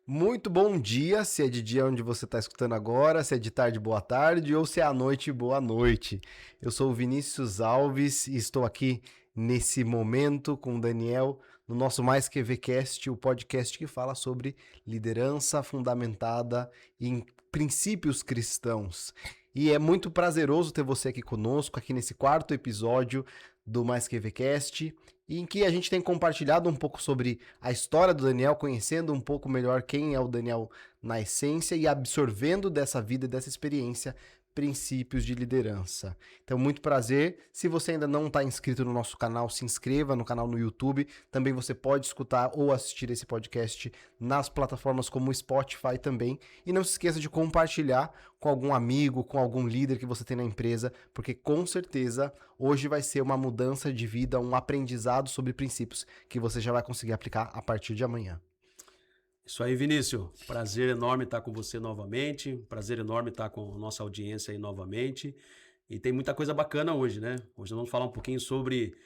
Muito bom dia, se é de dia onde você está escutando agora, se é de tarde, boa tarde, ou se é à noite, boa noite. Eu sou o Vinícius Alves e estou aqui nesse momento com o Daniel no nosso Mais Que VCast, o podcast que fala sobre liderança fundamentada em princípios cristãos. E é muito prazeroso ter você aqui conosco, aqui nesse quarto episódio do Mais Que VCast, em que a gente tem compartilhado um pouco sobre a história do Daniel, conhecendo um pouco melhor quem é o Daniel na essência e absorvendo dessa vida, dessa experiência, princípios de liderança. Então, muito prazer. Se você ainda não está inscrito no nosso canal, se inscreva no canal no YouTube. Também você pode escutar ou assistir esse podcast nas plataformas como o Spotify também. E não se esqueça de compartilhar com algum amigo, com algum líder que você tem na empresa, porque com certeza hoje vai ser uma mudança de vida, um aprendizado sobre princípios que você já vai conseguir aplicar a partir de amanhã. Isso aí, Vinícius. Prazer enorme estar com você novamente. Prazer enorme estar com a nossa audiência aí novamente. E tem muita coisa bacana hoje, né? Hoje nós vamos falar um pouquinho sobre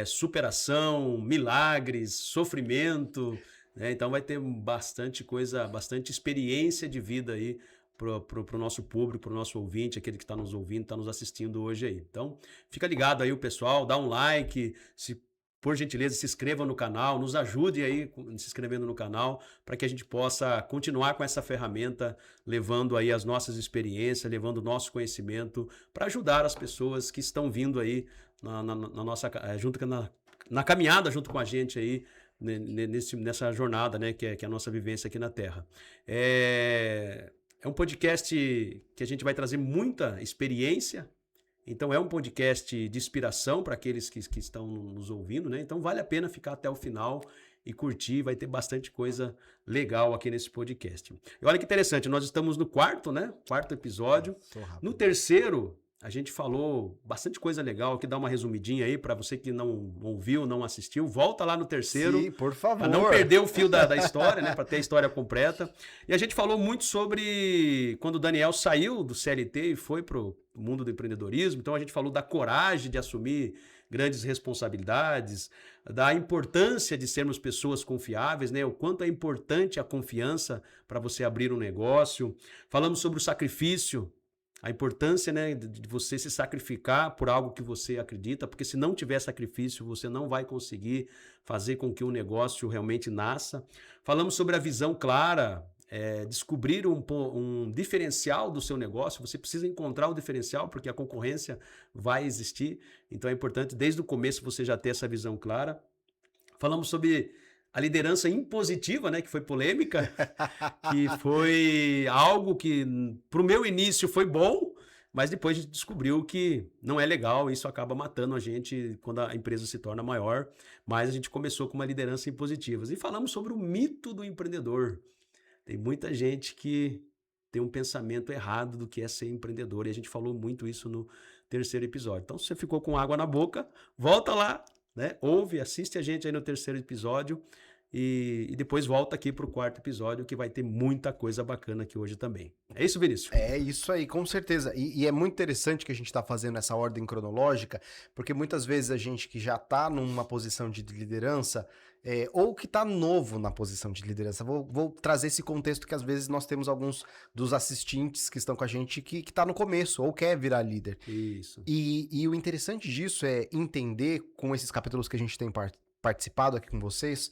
superação, milagres, sofrimento, né? Então vai ter bastante coisa, bastante experiência de vida aí pro nosso público, pro nosso ouvinte, aquele que está nos ouvindo, está nos assistindo hoje aí. Então, fica ligado aí o pessoal, dá um like, por gentileza, se inscreva no canal, nos ajude aí se inscrevendo no canal, para que a gente possa continuar com essa ferramenta, levando aí as nossas experiências, levando o nosso conhecimento, para ajudar as pessoas que estão vindo aí na nossa, na caminhada junto com a gente aí, nessa jornada, né, que é a nossa vivência aqui na Terra. É um podcast que a gente vai trazer muita experiência. Então é um podcast de inspiração para aqueles que estão nos ouvindo, né? Então vale a pena ficar até o final e curtir, vai ter bastante coisa legal aqui nesse podcast. E olha que interessante, nós estamos no quarto, né? Quarto episódio. No terceiro, a gente falou bastante coisa legal, aqui dá uma resumidinha aí para você que não ouviu, não assistiu, volta lá no terceiro. Sim, por favor. Para não perder o fio da história, né? Para ter a história completa. E a gente falou muito sobre quando o Daniel saiu do CLT e foi pro mundo do empreendedorismo. Então a gente falou da coragem de assumir grandes responsabilidades, da importância de sermos pessoas confiáveis, né? O quanto é importante a confiança para você abrir um negócio. Falamos sobre o sacrifício, a importância, né, de você se sacrificar por algo que você acredita, porque se não tiver sacrifício, você não vai conseguir fazer com que o negócio realmente nasça. Falamos sobre a visão clara, descobrir um diferencial do seu negócio. Você precisa encontrar o diferencial, porque a concorrência vai existir. Então é importante, desde o começo, você já ter essa visão clara. Falamos sobre a liderança impositiva, né, que foi polêmica, que foi algo que, para o meu início, foi bom, mas depois a gente descobriu que não é legal, isso acaba matando a gente quando a empresa se torna maior, mas a gente começou com uma liderança impositiva. E falamos sobre o mito do empreendedor. Tem muita gente que tem um pensamento errado do que é ser empreendedor, e a gente falou muito isso no terceiro episódio. Então, se você ficou com água na boca, volta lá, né? Ouve, assiste a gente aí no terceiro episódio e depois volta aqui para o quarto episódio, que vai ter muita coisa bacana aqui hoje também. É isso, Vinícius? É isso aí, com certeza. E é muito interessante que a gente está fazendo essa ordem cronológica, porque muitas vezes a gente que já está numa posição de liderança, ou que está novo na posição de liderança. Vou trazer esse contexto que às vezes nós temos alguns dos assistentes que estão com a gente que está no começo ou quer virar líder. Isso. E o interessante disso é entender, com esses capítulos que a gente tem participado aqui com vocês,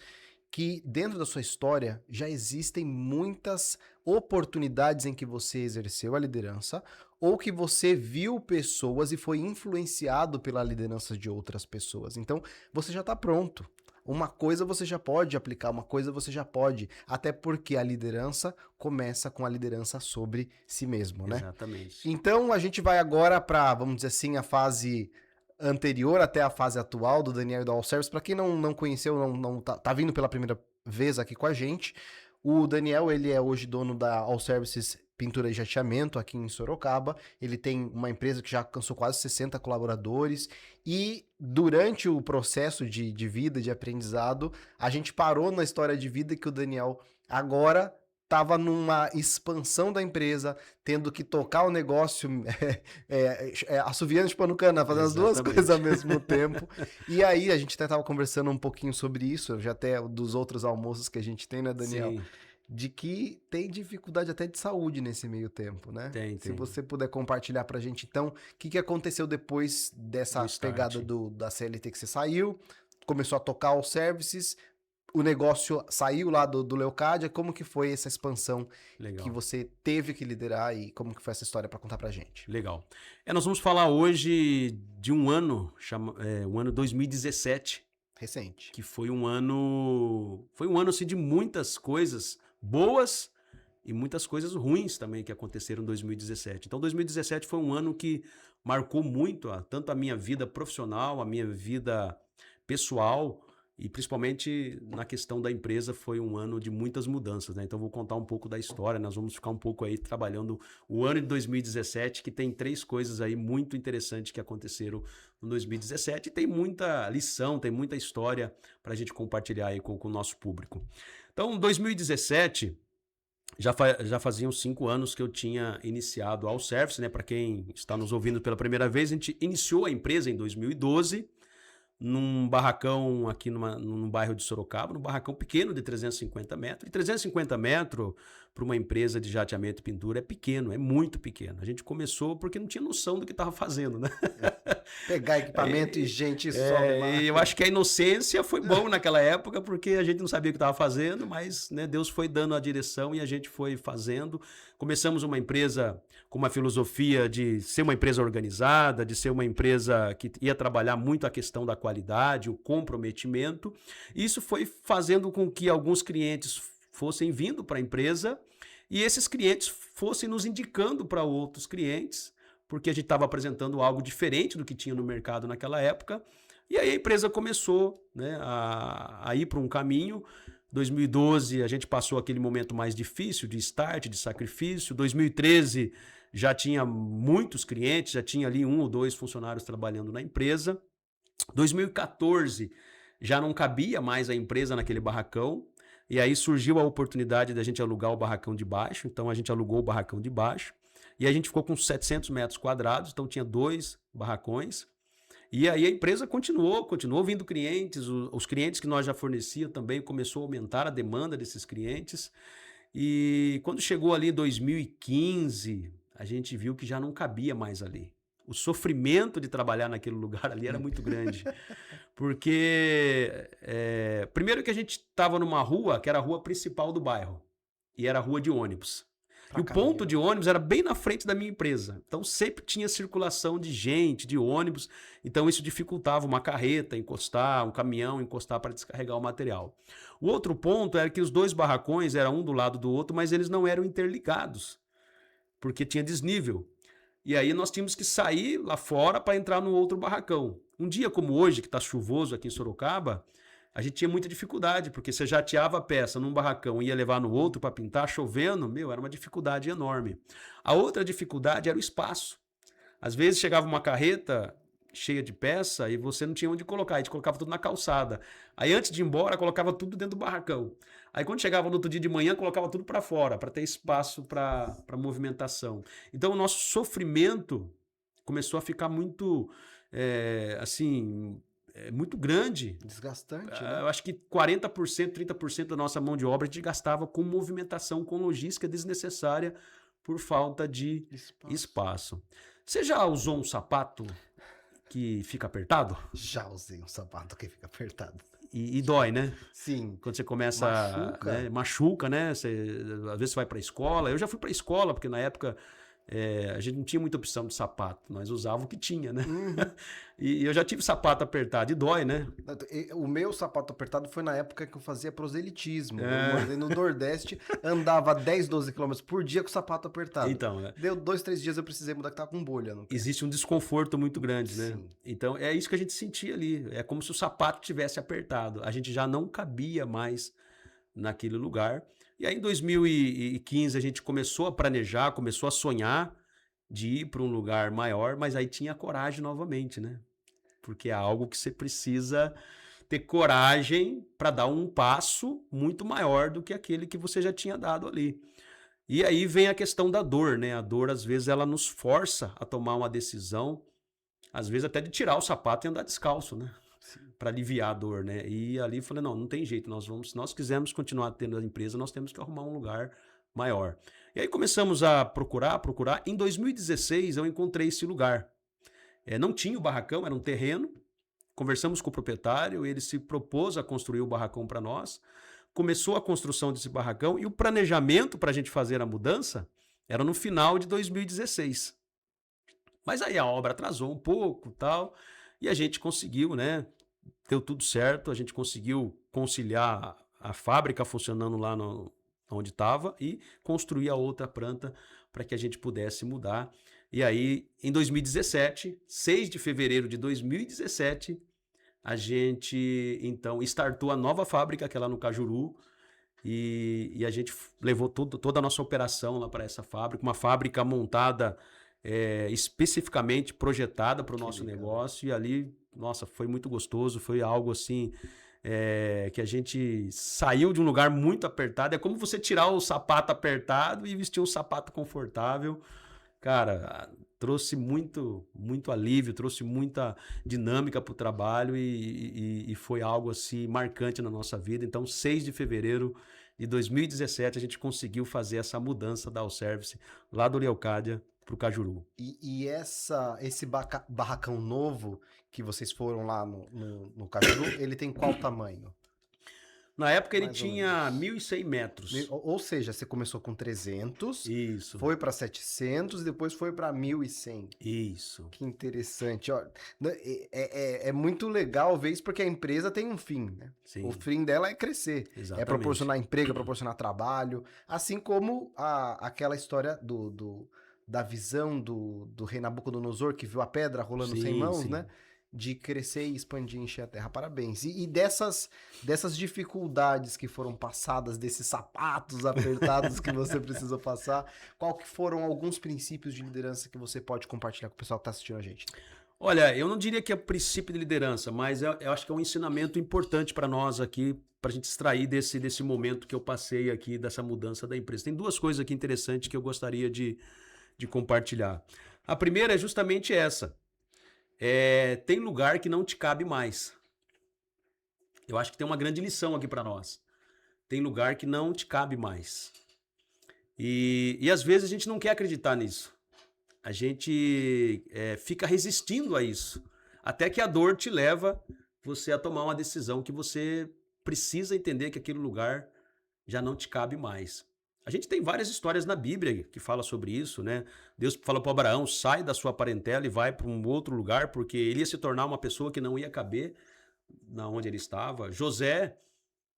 que dentro da sua história já existem muitas oportunidades em que você exerceu a liderança ou que você viu pessoas e foi influenciado pela liderança de outras pessoas. Então, você já está pronto. Uma coisa você já pode aplicar, uma coisa você já pode, até porque a liderança começa com a liderança sobre si mesmo, né? Exatamente. Então, a gente vai agora para, vamos dizer assim, a fase anterior até a fase atual do Daniel e do All Service. Para quem não conheceu, não tá vindo pela primeira vez aqui com a gente, o Daniel, ele é hoje dono da All Services Pintura e Jateamento aqui em Sorocaba. Ele tem uma empresa que já alcançou quase 60 colaboradores e durante o processo de vida, de aprendizado, a gente parou na história de vida que o Daniel agora estava numa expansão da empresa, tendo que tocar o negócio, assoviando de pano cana, fazendo as duas coisas ao mesmo tempo. E aí a gente até estava conversando um pouquinho sobre isso, já até dos outros almoços que a gente tem, né, Daniel? Sim. de que tem dificuldade até de saúde nesse meio tempo, né? Tem. Se você puder compartilhar pra gente, então, o que aconteceu depois dessa pegada da CLT que você saiu, começou a tocar os services, o negócio saiu lá do Leocádia, como que foi essa expansão que você teve que liderar e como que foi essa história para contar pra gente? Legal. Nós vamos falar hoje de um ano, o ano 2017. Recente. Que foi um ano assim, de muitas coisas boas e muitas coisas ruins também que aconteceram em 2017. Então 2017 foi um ano que marcou muito tanto a minha vida profissional, a minha vida pessoal, e principalmente na questão da empresa foi um ano de muitas mudanças, né? Então vou contar um pouco da história, nós vamos ficar um pouco aí trabalhando o ano de 2017, que tem 3 coisas aí muito interessantes que aconteceram no 2017 e tem muita lição, tem muita história para a gente compartilhar aí com o nosso público. Então 2017 já faziam 5 anos que eu tinha iniciado a Allservice, né? Para quem está nos ouvindo pela primeira vez, a gente iniciou a empresa em 2012, num barracão aqui num bairro de Sorocaba, num barracão pequeno de 350 metros. E 350 metros para uma empresa de jateamento e pintura é pequeno, é muito pequeno. A gente começou porque não tinha noção do que estava fazendo, né? Pegar equipamento e gente sobe lá. Eu acho que a inocência foi bom naquela época, porque a gente não sabia o que estava fazendo, mas né, Deus foi dando a direção e a gente foi fazendo. Começamos uma empresa com uma filosofia de ser uma empresa organizada, de ser uma empresa que ia trabalhar muito a questão da qualidade, o comprometimento. Isso foi fazendo com que alguns clientes fossem vindo para a empresa e esses clientes fossem nos indicando para outros clientes, porque a gente estava apresentando algo diferente do que tinha no mercado naquela época. E aí a empresa começou, né, a ir para um caminho. 2012 a gente passou aquele momento mais difícil de start, de sacrifício. 2013 já tinha muitos clientes, já tinha ali 1 ou 2 funcionários trabalhando na empresa. 2014 já não cabia mais a empresa naquele barracão. E aí surgiu a oportunidade da gente alugar o barracão de baixo. Então a gente alugou o barracão de baixo. E a gente ficou com 700 metros quadrados, então tinha 2 barracões. E aí a empresa continuou vindo clientes, os clientes que nós já fornecia também começou a aumentar a demanda desses clientes. E quando chegou ali em 2015, a gente viu que já não cabia mais ali. O sofrimento de trabalhar naquele lugar ali era muito grande. Porque, primeiro que a gente estava numa rua, que era a rua principal do bairro, e era a rua de ônibus. E o ponto de ônibus era bem na frente da minha empresa. Então sempre tinha circulação de gente, de ônibus. Então isso dificultava uma carreta encostar, um caminhão encostar para descarregar o material. O outro ponto era que os 2 barracões eram um do lado do outro, mas eles não eram interligados, porque tinha desnível. E aí nós tínhamos que sair lá fora para entrar no outro barracão. Um dia como hoje, que está chuvoso aqui em Sorocaba, a gente tinha muita dificuldade, porque você jateava a peça num barracão e ia levar no outro para pintar, chovendo, era uma dificuldade enorme. A outra dificuldade era o espaço. Às vezes chegava uma carreta cheia de peça e você não tinha onde colocar, a gente colocava tudo na calçada. Aí antes de ir embora, colocava tudo dentro do barracão. Aí quando chegava no outro dia de manhã, colocava tudo para fora, para ter espaço para movimentação. Então o nosso sofrimento começou a ficar muito, muito grande. Desgastante, né? Eu acho que 40%, 30% da nossa mão de obra a gente gastava com movimentação, com logística desnecessária por falta de espaço. Você já usou um sapato que fica apertado? Já usei um sapato que fica apertado. E dói, né? Sim. Quando você começa... Machuca, né? Às vezes você vai para a escola. Eu já fui para a escola, porque na época... a gente não tinha muita opção de sapato, nós usávamos o que tinha, né? Uhum. E eu já tive sapato apertado e dói, né? O meu sapato apertado foi na época que eu fazia proselitismo. Eu morei no Nordeste, andava 10, 12 km por dia com o sapato apertado. Então, Deu 2, 3 dias eu precisei mudar, que tava com bolha. Existe um desconforto muito grande, né? Sim. Então, é isso que a gente sentia ali. É como se o sapato tivesse apertado. A gente já não cabia mais naquele lugar. E aí em 2015 a gente começou a planejar, começou a sonhar de ir para um lugar maior, mas aí tinha coragem novamente, né? Porque é algo que você precisa ter coragem para dar um passo muito maior do que aquele que você já tinha dado ali. E aí vem a questão da dor, né? A dor, às vezes, ela nos força a tomar uma decisão, às vezes até de tirar o sapato e andar descalço, né? para aliviar a dor, né? E ali eu falei, não tem jeito, se nós quisermos continuar tendo a empresa, nós temos que arrumar um lugar maior. E aí começamos a procurar. Em 2016 eu encontrei esse lugar. Não tinha o barracão, era um terreno. Conversamos com o proprietário, ele se propôs a construir o barracão para nós. Começou a construção desse barracão e o planejamento para a gente fazer a mudança era no final de 2016. Mas aí a obra atrasou um pouco, tal, e a gente conseguiu, né? Deu tudo certo, a gente conseguiu conciliar a fábrica funcionando lá onde estava e construir a outra planta para que a gente pudesse mudar. E aí, em 2017, 6 de fevereiro de 2017, a gente, então, startou a nova fábrica, que é lá no Cajuru, e a gente levou toda a nossa operação lá para essa fábrica, uma fábrica montada especificamente projetada para o nosso negócio, e ali, nossa, foi muito gostoso, foi algo assim, que a gente saiu de um lugar muito apertado, é como você tirar o sapato apertado e vestir um sapato confortável. Cara, trouxe muito alívio, trouxe muita dinâmica para o trabalho e foi algo assim marcante na nossa vida. Então, 6 de fevereiro de 2017, a gente conseguiu fazer essa mudança da Alservice lá do Leocádia para o Cajuru. E esse barracão novo que vocês foram lá no Cajuru, ele tem qual tamanho? Na época ele tinha 1.100 metros. Ou seja, você começou com 300, Isso. Foi para 700 e depois foi para 1.100. Isso. Que interessante. Ó, é muito legal ver isso porque a empresa tem um fim, né? Sim. O fim dela é crescer. Exatamente. É proporcionar emprego, é proporcionar trabalho. Assim como aquela história da visão do rei Nabucodonosor que viu a pedra rolando sem mãos, né? De crescer e expandir e encher a terra. Parabéns. E dessas dificuldades que foram passadas, desses sapatos apertados que você precisou passar, qual que foram alguns princípios de liderança que você pode compartilhar com o pessoal que está assistindo a gente? Olha, eu não diria que é princípio de liderança, mas eu acho que é um ensinamento importante para nós aqui, para a gente extrair desse momento que eu passei aqui, dessa mudança da empresa. Tem 2 coisas aqui interessantes que eu gostaria de compartilhar. A primeira é justamente essa. Tem lugar que não te cabe mais. Eu acho que tem uma grande lição aqui para nós. Tem lugar que não te cabe mais. E às vezes a gente não quer acreditar nisso. A gente fica resistindo a isso. Até que a dor te leva você a tomar uma decisão que você precisa entender que aquele lugar já não te cabe mais. A gente tem várias histórias na Bíblia que fala sobre isso, né? Deus fala para Abraão, sai da sua parentela e vai para um outro lugar, porque ele ia se tornar uma pessoa que não ia caber na onde ele estava. José,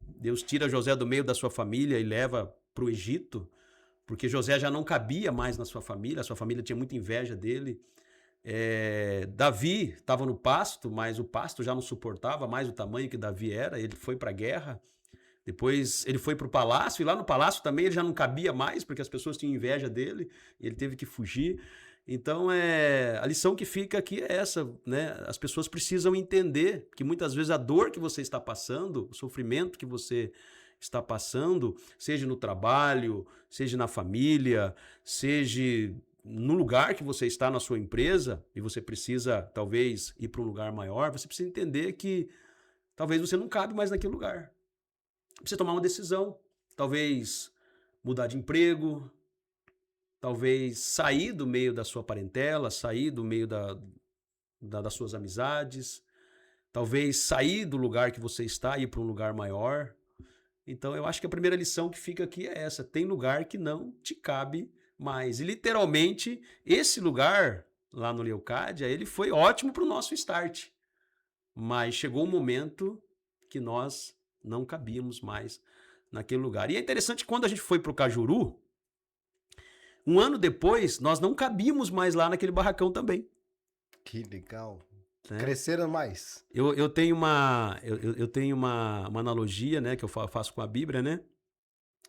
Deus tira José do meio da sua família e leva para o Egito, porque José já não cabia mais na sua família, a sua família tinha muita inveja dele. Davi estava no pasto, mas o pasto já não suportava mais o tamanho que Davi era, ele foi para a guerra. Depois ele foi para o palácio, e lá no palácio também ele já não cabia mais, porque as pessoas tinham inveja dele, e ele teve que fugir. Então, a lição que fica aqui é essa, né? As pessoas precisam entender que muitas vezes a dor que você está passando, o sofrimento que você está passando, seja no trabalho, seja na família, seja no lugar que você está na sua empresa, e você precisa, talvez, ir para um lugar maior, você precisa entender que talvez você não cabe mais naquele lugar. Precisa tomar uma decisão, talvez mudar de emprego, talvez sair do meio da sua parentela, sair do meio das suas amizades, talvez sair do lugar que você está e ir para um lugar maior. Então eu acho que a primeira lição que fica aqui é essa, tem lugar que não te cabe mais. E literalmente esse lugar lá no Leocádia, ele foi ótimo para o nosso start, mas chegou um momento que nós não cabíamos mais naquele lugar. E é interessante que quando a gente foi para o Cajuru, um ano depois, nós não cabíamos mais lá naquele barracão também. Que legal. Cresceram mais. Eu tenho uma analogia, né, que eu faço com a Bíblia, né?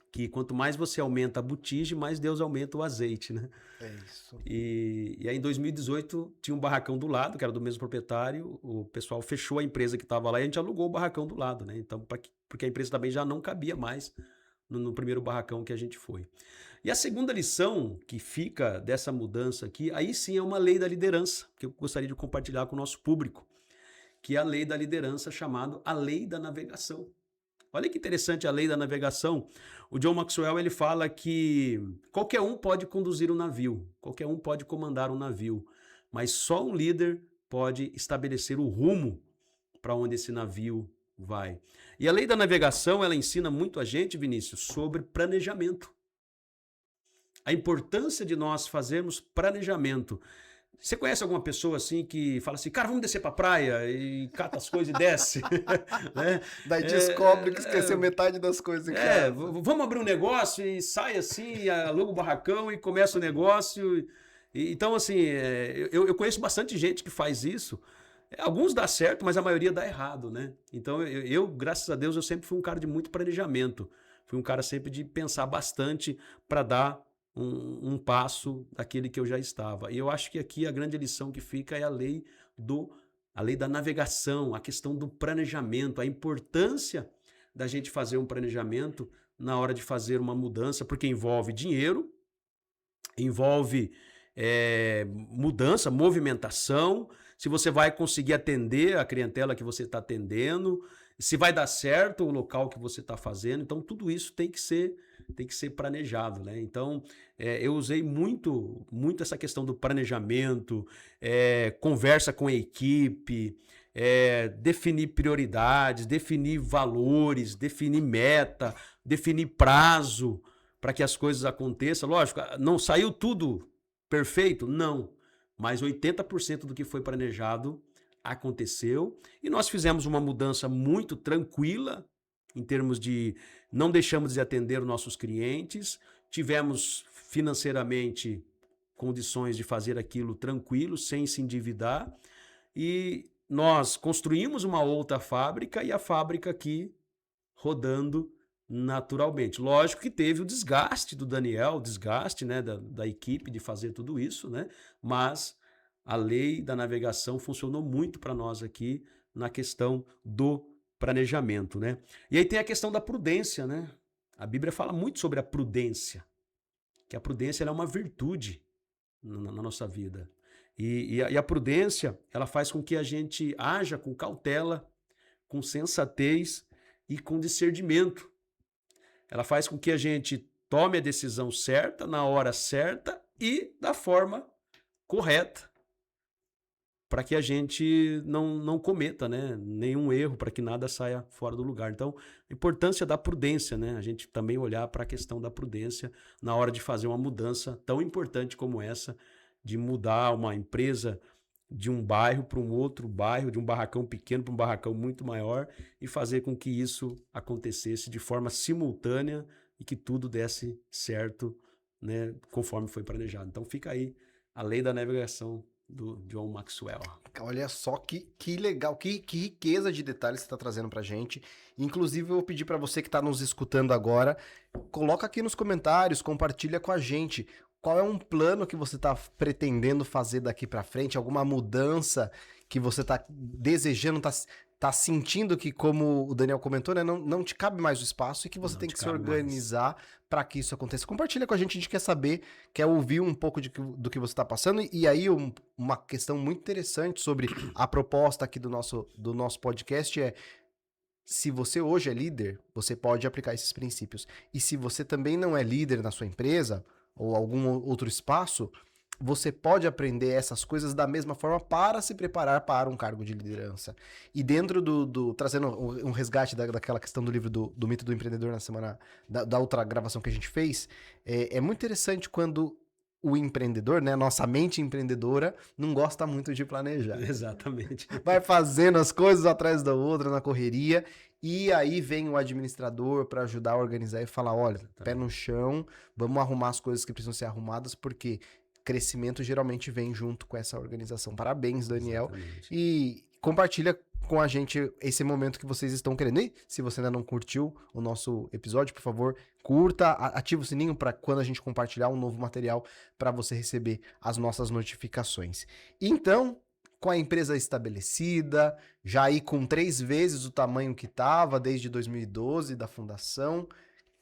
Que quanto mais você aumenta a botija, mais Deus aumenta o azeite, né? É isso. E aí em 2018 tinha um barracão do lado, que era do mesmo proprietário, o pessoal fechou a empresa que estava lá e a gente alugou o barracão do lado, né? Então, porque a empresa também já não cabia mais no primeiro barracão que a gente foi. E a segunda lição que fica dessa mudança aqui, aí sim é uma lei da liderança, que eu gostaria de compartilhar com o nosso público, que é a lei da liderança, chamado a lei da navegação. Olha que interessante a lei da navegação. O John Maxwell ele fala que qualquer um pode conduzir um navio, qualquer um pode comandar um navio, mas só um líder pode estabelecer o rumo para onde esse navio vai. E a lei da navegação, ela ensina muito a gente, Vinícius, sobre planejamento. A importância de nós fazermos planejamento. Você conhece alguma pessoa assim que fala assim, cara, vamos descer pra praia e cata as coisas e desce? Né? Daí descobre que esqueceu metade das coisas em casa. Vamos abrir um negócio e sai assim, aluga o barracão e começa o negócio. Então, assim, eu conheço bastante gente que faz isso. Alguns dá certo, mas a maioria dá errado, né? Então, graças a Deus, eu sempre fui um cara de muito planejamento. Fui um cara sempre de pensar bastante para dar um passo daquele que eu já estava. E eu acho que aqui a grande lição que fica é a lei da navegação, a questão do planejamento, a importância da gente fazer um planejamento na hora de fazer uma mudança, porque envolve dinheiro, envolve mudança, movimentação, se você vai conseguir atender a clientela que você está atendendo, se vai dar certo o local que você está fazendo. Então, tudo isso tem que ser planejado, né? Então, eu usei muito essa questão do planejamento, conversa com a equipe, definir prioridades, definir valores, definir meta, definir prazo para que as coisas aconteçam. Lógico, não saiu tudo perfeito? Não. Mas 80% do que foi planejado aconteceu e nós fizemos uma mudança muito tranquila em termos de não deixamos de atender os nossos clientes, tivemos financeiramente condições de fazer aquilo tranquilo, sem se endividar, e nós construímos uma outra fábrica e a fábrica aqui rodando naturalmente. Lógico que teve o desgaste do Daniel, o desgaste, né, da equipe de fazer tudo isso, né? Mas a lei da navegação funcionou muito para nós aqui na questão do planejamento, né? E aí tem a questão da prudência, né? A Bíblia fala muito sobre a prudência, que a prudência ela é uma virtude na nossa vida. E a prudência, ela faz com que a gente haja com cautela, com sensatez e com discernimento. Ela faz com que a gente tome a decisão certa, na hora certa e da forma correta, para que a gente não cometa, né, nenhum erro, para que nada saia fora do lugar. Então, a importância da prudência, né? A gente também olhar para a questão da prudência na hora de fazer uma mudança tão importante como essa, de mudar uma empresa de um bairro para um outro bairro, de um barracão pequeno para um barracão muito maior, e fazer com que isso acontecesse de forma simultânea e que tudo desse certo, né, conforme foi planejado. Então fica aí a lei da navegação do John Maxwell. Olha só que legal, que riqueza de detalhes você está trazendo pra gente. Inclusive, eu vou pedir para você que está nos escutando agora, coloca aqui nos comentários, compartilha com a gente. Qual é um plano que você está pretendendo fazer daqui para frente? Alguma mudança que você está desejando, tá sentindo que, como o Daniel comentou, né, não te cabe mais o espaço e que você tem que se organizar para que isso aconteça. Compartilha com a gente quer saber, quer ouvir um pouco do que você está passando. E aí, uma questão muito interessante sobre a proposta aqui do nosso podcast é: se você hoje é líder, você pode aplicar esses princípios. E se você também não é líder na sua empresa ou algum outro espaço, você pode aprender essas coisas da mesma forma para se preparar para um cargo de liderança. E dentro trazendo um resgate daquela questão do livro do Mito do Empreendedor na semana, da outra gravação que a gente fez, é muito interessante quando o empreendedor, né, nossa mente empreendedora, não gosta muito de planejar. Exatamente. Vai fazendo as coisas atrás da outra, na correria, e aí vem o administrador para ajudar a organizar e falar: olha, pé no chão, vamos arrumar as coisas que precisam ser arrumadas, porque crescimento geralmente vem junto com essa organização. Parabéns, Daniel. Exatamente. E compartilha com a gente esse momento que vocês estão querendo. E se você ainda não curtiu o nosso episódio, por favor, curta, ativa o sininho para quando a gente compartilhar um novo material, para você receber as nossas notificações. Então, com a empresa estabelecida, já aí com 3 vezes o tamanho que estava desde 2012 da fundação, o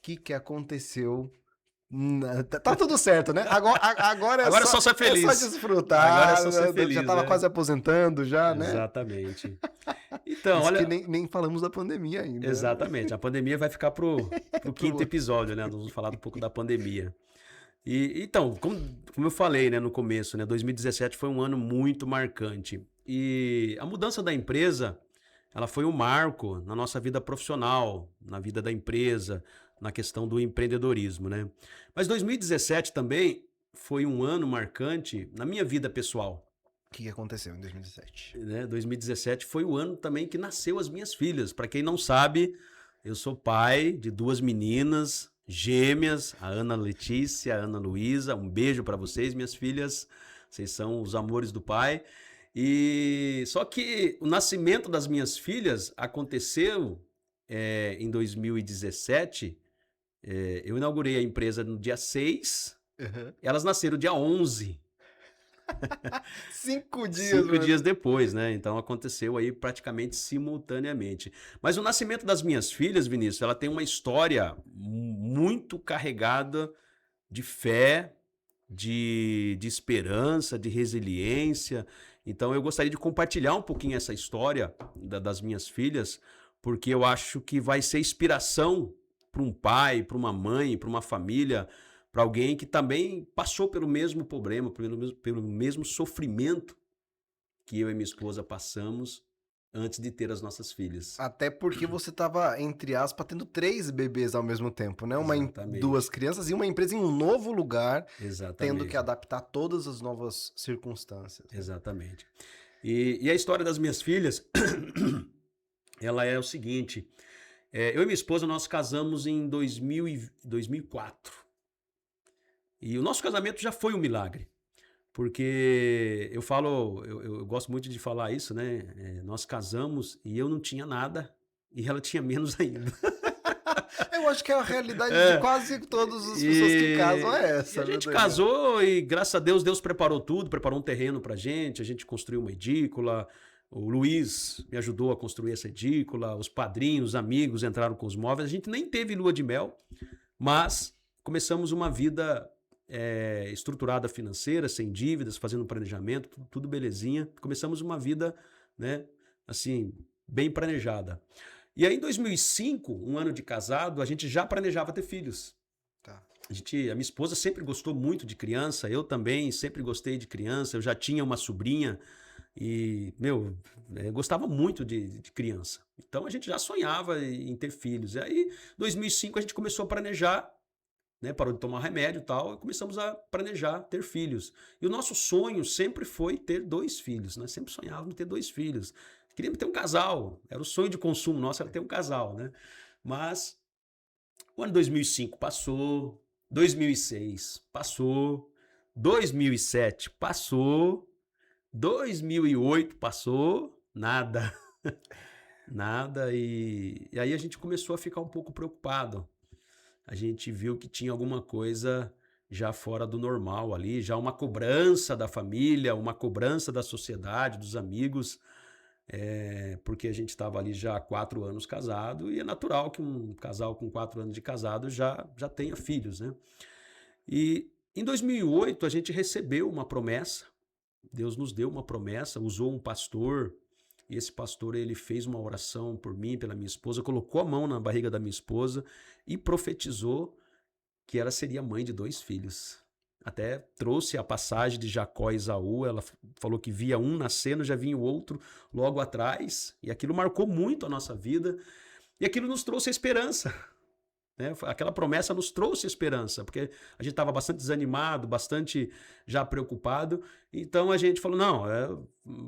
que aconteceu Tá tudo certo, né? Agora Agora é só ser feliz. É só desfrutar. Agora é só ser feliz, já tava né? quase aposentando já, né? Exatamente. Então, Isso olha... que nem falamos da pandemia ainda. Exatamente. A pandemia vai ficar pro quinto episódio, né? Nós vamos falar um pouco da pandemia. Então, como eu falei, né, no começo, né, 2017 foi um ano muito marcante. E a mudança da empresa, ela foi um marco na nossa vida profissional, na vida da empresa, na questão do empreendedorismo, né? Mas 2017 também foi um ano marcante na minha vida pessoal. O que aconteceu em 2017? Né? 2017 foi o ano também que nasceu as minhas filhas. Para quem não sabe, eu sou pai de 2 meninas gêmeas, a Ana Letícia, a Ana Luísa. Um beijo para vocês, minhas filhas. Vocês são os amores do pai. E só que o nascimento das minhas filhas aconteceu em 2017. Eu inaugurei a empresa no dia 6. Elas nasceram dia 11. 5 dias. 5 dias depois, né? Então aconteceu aí praticamente simultaneamente. Mas o nascimento das minhas filhas, Vinícius, ela tem uma história muito carregada de fé, de esperança, de resiliência. Então eu gostaria de compartilhar um pouquinho essa história das minhas filhas, porque eu acho que vai ser inspiração para um pai, para uma mãe, para uma família, para alguém que também passou pelo mesmo problema, pelo mesmo sofrimento que eu e minha esposa passamos antes de ter as nossas filhas. Até porque você estava, entre aspas, tendo 3 bebês ao mesmo tempo, né? 2 crianças e uma empresa em um novo lugar, tendo que adaptar todas as novas circunstâncias. Né? Exatamente. E a história das minhas filhas, ela é o seguinte, eu e minha esposa, nós casamos em 2004. E o nosso casamento já foi um milagre, porque eu gosto muito de falar isso, né? Nós casamos e eu não tinha nada e ela tinha menos ainda. Eu acho que a realidade de quase todas as pessoas que casam é essa. E a gente casou e, graças a Deus, Deus preparou tudo, preparou um terreno pra gente, a gente construiu uma edícula, o Luiz me ajudou a construir essa edícula, os padrinhos, os amigos entraram com os móveis, a gente nem teve lua de mel, mas começamos uma vida estruturada financeira, sem dívidas, fazendo um planejamento, tudo belezinha. Começamos uma vida, né, assim, bem planejada. E aí, em 2005, um ano de casado, a gente já planejava ter filhos. Tá. A minha esposa sempre gostou muito de criança, eu também sempre gostei de criança, eu já tinha uma sobrinha e, gostava muito de criança. Então, a gente já sonhava em ter filhos. E aí, em 2005, a gente começou a planejar, né, parou de tomar remédio e tal, e começamos a planejar ter filhos. E o nosso sonho sempre foi ter 2 filhos, nós sempre sonhávamos em ter 2 filhos. Queríamos ter um casal, era o sonho de consumo nosso, era ter um casal, né? Mas o ano 2005 passou, 2006 passou, 2007 passou, 2008 passou, nada. Nada, e aí a gente começou a ficar um pouco preocupado. A gente viu que tinha alguma coisa já fora do normal ali, já uma cobrança da família, uma cobrança da sociedade, dos amigos, porque a gente estava ali já há 4 anos casado e é natural que um casal com 4 anos de casado já tenha filhos, né? E em 2008 a gente recebeu uma promessa, Deus nos deu uma promessa, usou um pastor, e esse pastor ele fez uma oração por mim, pela minha esposa, colocou a mão na barriga da minha esposa e profetizou que ela seria mãe de 2 filhos. Até trouxe a passagem de Jacó e Esaú, ela falou que via um nascendo, já vinha o outro logo atrás, e aquilo marcou muito a nossa vida, e aquilo nos trouxe a esperança. Né? Aquela promessa nos trouxe esperança, porque a gente estava bastante desanimado, bastante já preocupado, então a gente falou, não,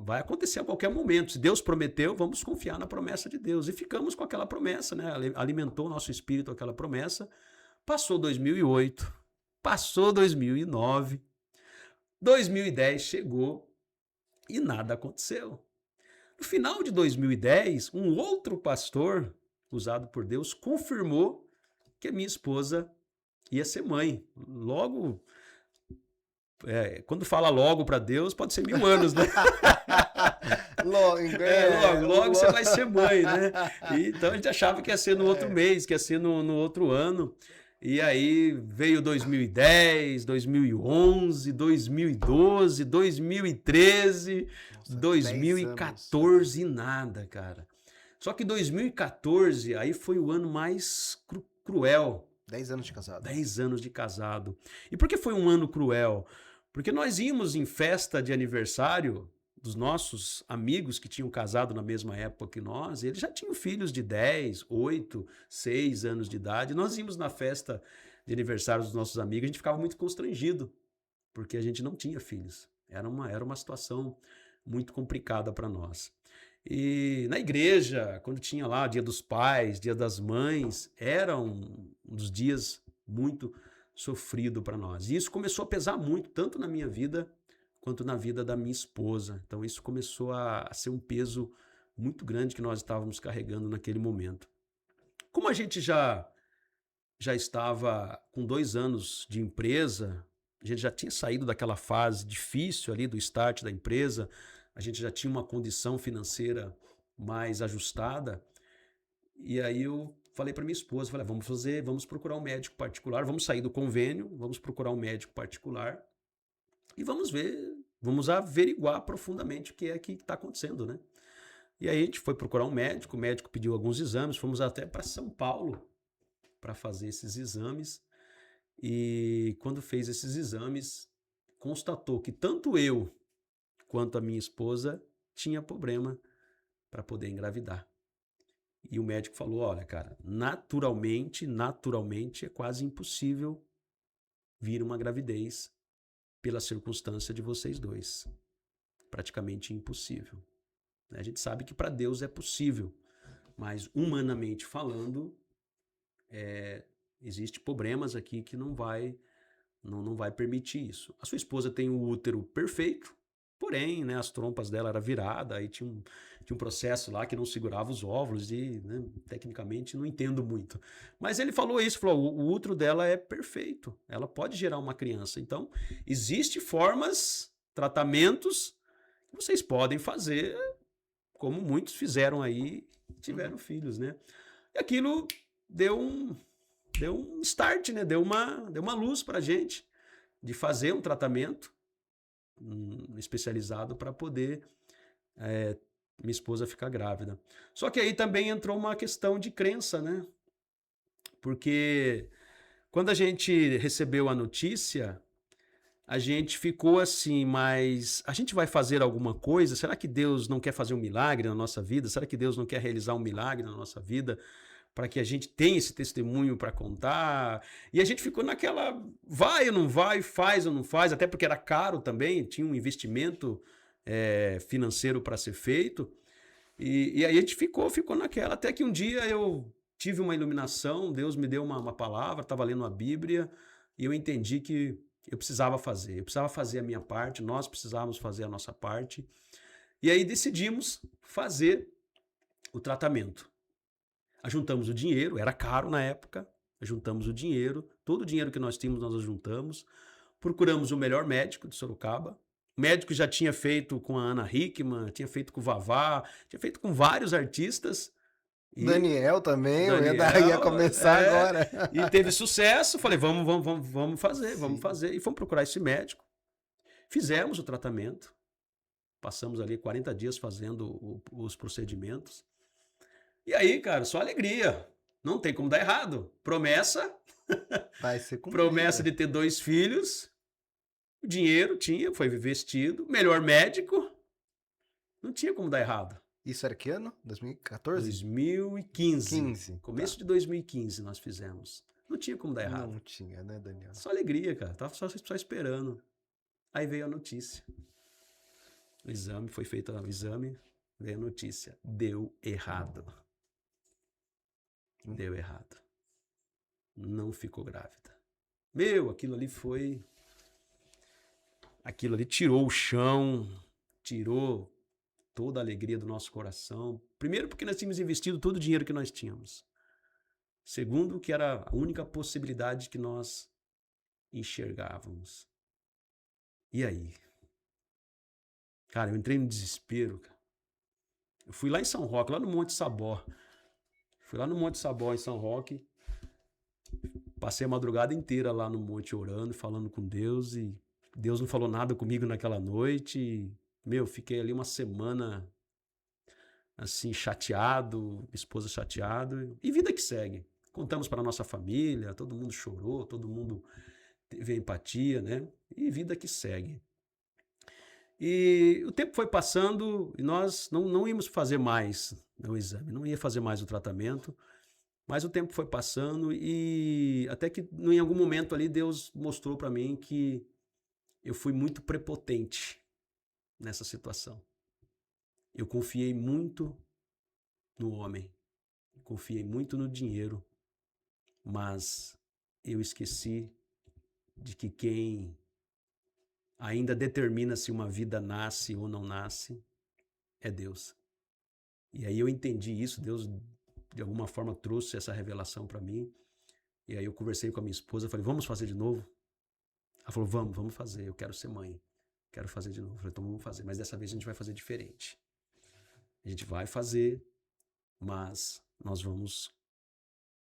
vai acontecer a qualquer momento, se Deus prometeu, vamos confiar na promessa de Deus, e ficamos com aquela promessa, né? Alimentou o nosso espírito aquela promessa. Passou 2008, passou 2009, 2010 chegou e nada aconteceu. No final de 2010, um outro pastor, usado por Deus, confirmou que a minha esposa ia ser mãe. Logo, quando fala logo para Deus, pode ser 1000 anos, né? Logo você vai ser mãe, né? Então a gente achava que ia ser no outro mês, que ia ser no outro ano. E aí veio 2010, 2011, 2012, 2013, Nossa, 10 anos. 2014 e nada, cara. Só que 2014 aí foi o ano mais cruel. 10 anos de casado. 10 anos de casado. E por que foi um ano cruel? Porque nós íamos em festa de aniversário dos nossos amigos que tinham casado na mesma época que nós, e eles já tinham filhos de 10, 8, 6 anos de idade. Nós íamos na festa de aniversário dos nossos amigos, a gente ficava muito constrangido, porque a gente não tinha filhos. Era uma situação muito complicada para nós. E na igreja, quando tinha lá Dia dos Pais, Dia das Mães, era um dos dias muito sofrido para nós. E isso começou a pesar muito, tanto na minha vida quanto na vida da minha esposa. Então isso começou a ser um peso muito grande que nós estávamos carregando naquele momento. Como a gente já estava com 2 anos de empresa, a gente já tinha saído daquela fase difícil ali do start da empresa, a gente já tinha uma condição financeira mais ajustada, e aí eu falei para minha esposa, falei, vamos procurar um médico particular, vamos sair do convênio, vamos procurar um médico particular e vamos averiguar profundamente o que é que está acontecendo, né? E aí a gente foi procurar um médico, o médico pediu alguns exames, fomos até para São Paulo para fazer esses exames, e quando fez esses exames, constatou que tanto eu quanto a minha esposa tinha problema para poder engravidar. E o médico falou, olha, cara, naturalmente é quase impossível vir uma gravidez pela circunstância de vocês dois. Praticamente impossível. A gente sabe que para Deus é possível, mas humanamente falando, existe problemas aqui que não vai permitir isso. A sua esposa tem o útero perfeito, porém, né, as trompas dela eram viradas, aí tinha um processo lá que não segurava os óvulos e, né, tecnicamente, não entendo muito. Mas ele falou isso, falou, o útero dela é perfeito, ela pode gerar uma criança. Então, existem formas, tratamentos que vocês podem fazer, como muitos fizeram aí, tiveram filhos, né? E aquilo deu um start, né? Deu uma luz pra gente de fazer um tratamento especializado para poder minha esposa ficar grávida. Só que aí também entrou uma questão de crença, né? Porque quando a gente recebeu a notícia, a gente ficou assim, mas a gente vai fazer alguma coisa? Será que Deus não quer fazer um milagre na nossa vida? Será que Deus não quer realizar um milagre na nossa vida? Para que a gente tenha esse testemunho para contar. E a gente ficou naquela, vai ou não vai, faz ou não faz, até porque era caro também, tinha um investimento financeiro para ser feito. E aí a gente ficou naquela, até que um dia eu tive uma iluminação, Deus me deu uma palavra, estava lendo a Bíblia, e eu entendi que eu precisava fazer a minha parte, nós precisávamos fazer a nossa parte. E aí decidimos fazer o tratamento. Ajuntamos o dinheiro, era caro na época, ajuntamos o dinheiro, todo o dinheiro que nós tínhamos nós ajuntamos, procuramos o melhor médico de Sorocaba, o médico já tinha feito com a Ana Hickman, tinha feito com o Vavá, tinha feito com vários artistas. Daniel também, eu ia começar agora. E teve sucesso, falei, vamos fazer, e fomos procurar esse médico, fizemos o tratamento, passamos ali 40 dias fazendo os procedimentos. E aí, cara, só alegria. Não tem como dar errado. Promessa. Vai ser cumprida. Promessa de ter 2 filhos. O dinheiro tinha, foi vestido. Melhor médico. Não tinha como dar errado. Isso era que ano? 2014? 2015. Começo de 2015 nós fizemos. Não tinha como dar errado. Não tinha, né, Daniel? Só alegria, cara. Tava só esperando. Aí veio a notícia. O exame, foi feito o exame, veio a notícia. Deu errado. Deu errado. Não ficou grávida. Aquilo ali tirou o chão, tirou toda a alegria do nosso coração. Primeiro porque nós tínhamos investido todo o dinheiro que nós tínhamos. Segundo, que era a única possibilidade que nós enxergávamos. E aí? Cara, eu entrei no desespero, cara. Eu fui lá em São Roque, lá no Monte Sabó. Fui lá no Monte Sabó, em São Roque. Passei a madrugada inteira lá no monte orando, falando com Deus, e Deus não falou nada comigo naquela noite. Fiquei ali uma semana assim, chateado, minha esposa chateado, e vida que segue. Contamos para nossa família, todo mundo chorou, todo mundo teve empatia, né? E vida que segue. E o tempo foi passando e nós não íamos fazer mais o exame, não ia fazer mais o tratamento, mas o tempo foi passando e até que em algum momento ali Deus mostrou para mim que eu fui muito prepotente nessa situação. Eu confiei muito no homem, confiei muito no dinheiro, mas eu esqueci de que quem ainda determina se uma vida nasce ou não nasce é Deus. E aí eu entendi isso, Deus de alguma forma trouxe essa revelação para mim. E aí eu conversei com a minha esposa, falei, vamos fazer de novo? Ela falou, vamos fazer, eu quero ser mãe, quero fazer de novo. Eu falei, então vamos fazer, mas dessa vez a gente vai fazer diferente. A gente vai fazer, mas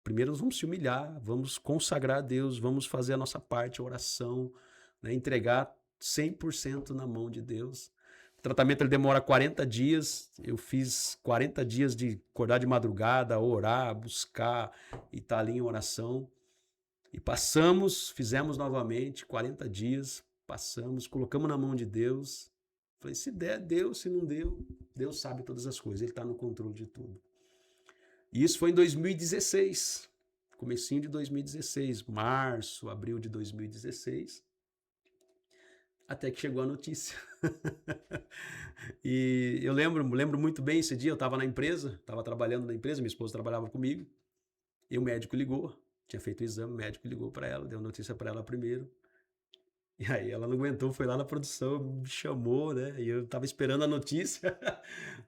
primeiro nós vamos se humilhar, vamos consagrar a Deus, vamos fazer a nossa parte, a oração, né, entregar 100% na mão de Deus. O tratamento ele demora 40 dias, eu fiz 40 dias de acordar de madrugada, orar, buscar e estar ali em oração. E fizemos novamente 40 dias, passamos, colocamos na mão de Deus. Falei, se der, deu, se não deu, Deus sabe todas as coisas, Ele está no controle de tudo. E isso foi em 2016, comecinho de 2016, março, abril de 2016, até que chegou a notícia. E eu lembro muito bem esse dia, eu estava na empresa, estava trabalhando na empresa, minha esposa trabalhava comigo, e o médico ligou, tinha feito o exame, o médico ligou para ela, deu notícia para ela primeiro. E aí ela não aguentou, foi lá na produção, me chamou, né? E eu tava esperando a notícia.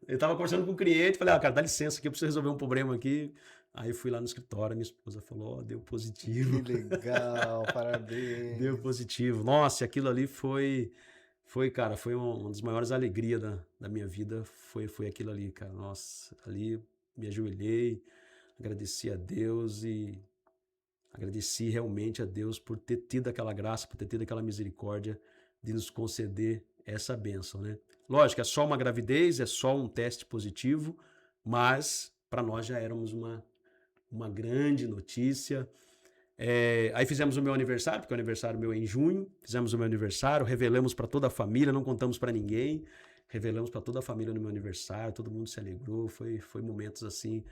Eu tava conversando com o cliente, falei, cara, dá licença aqui, eu preciso resolver um problema aqui. Aí eu fui lá no escritório, minha esposa falou, deu positivo. Que legal, parabéns. Deu positivo. Nossa, aquilo ali foi cara, foi uma das maiores alegrias da minha vida, foi aquilo ali, cara. Nossa, ali me ajoelhei, agradeci a Deus e agradeci realmente a Deus por ter tido aquela graça, por ter tido aquela misericórdia de nos conceder essa bênção, né? Lógico, é só uma gravidez, é só um teste positivo, mas para nós já éramos uma grande notícia. Aí fizemos o meu aniversário, porque o aniversário meu é em junho, fizemos o meu aniversário, revelamos para toda a família, não contamos para ninguém, revelamos para toda a família no meu aniversário, todo mundo se alegrou, foi momentos assim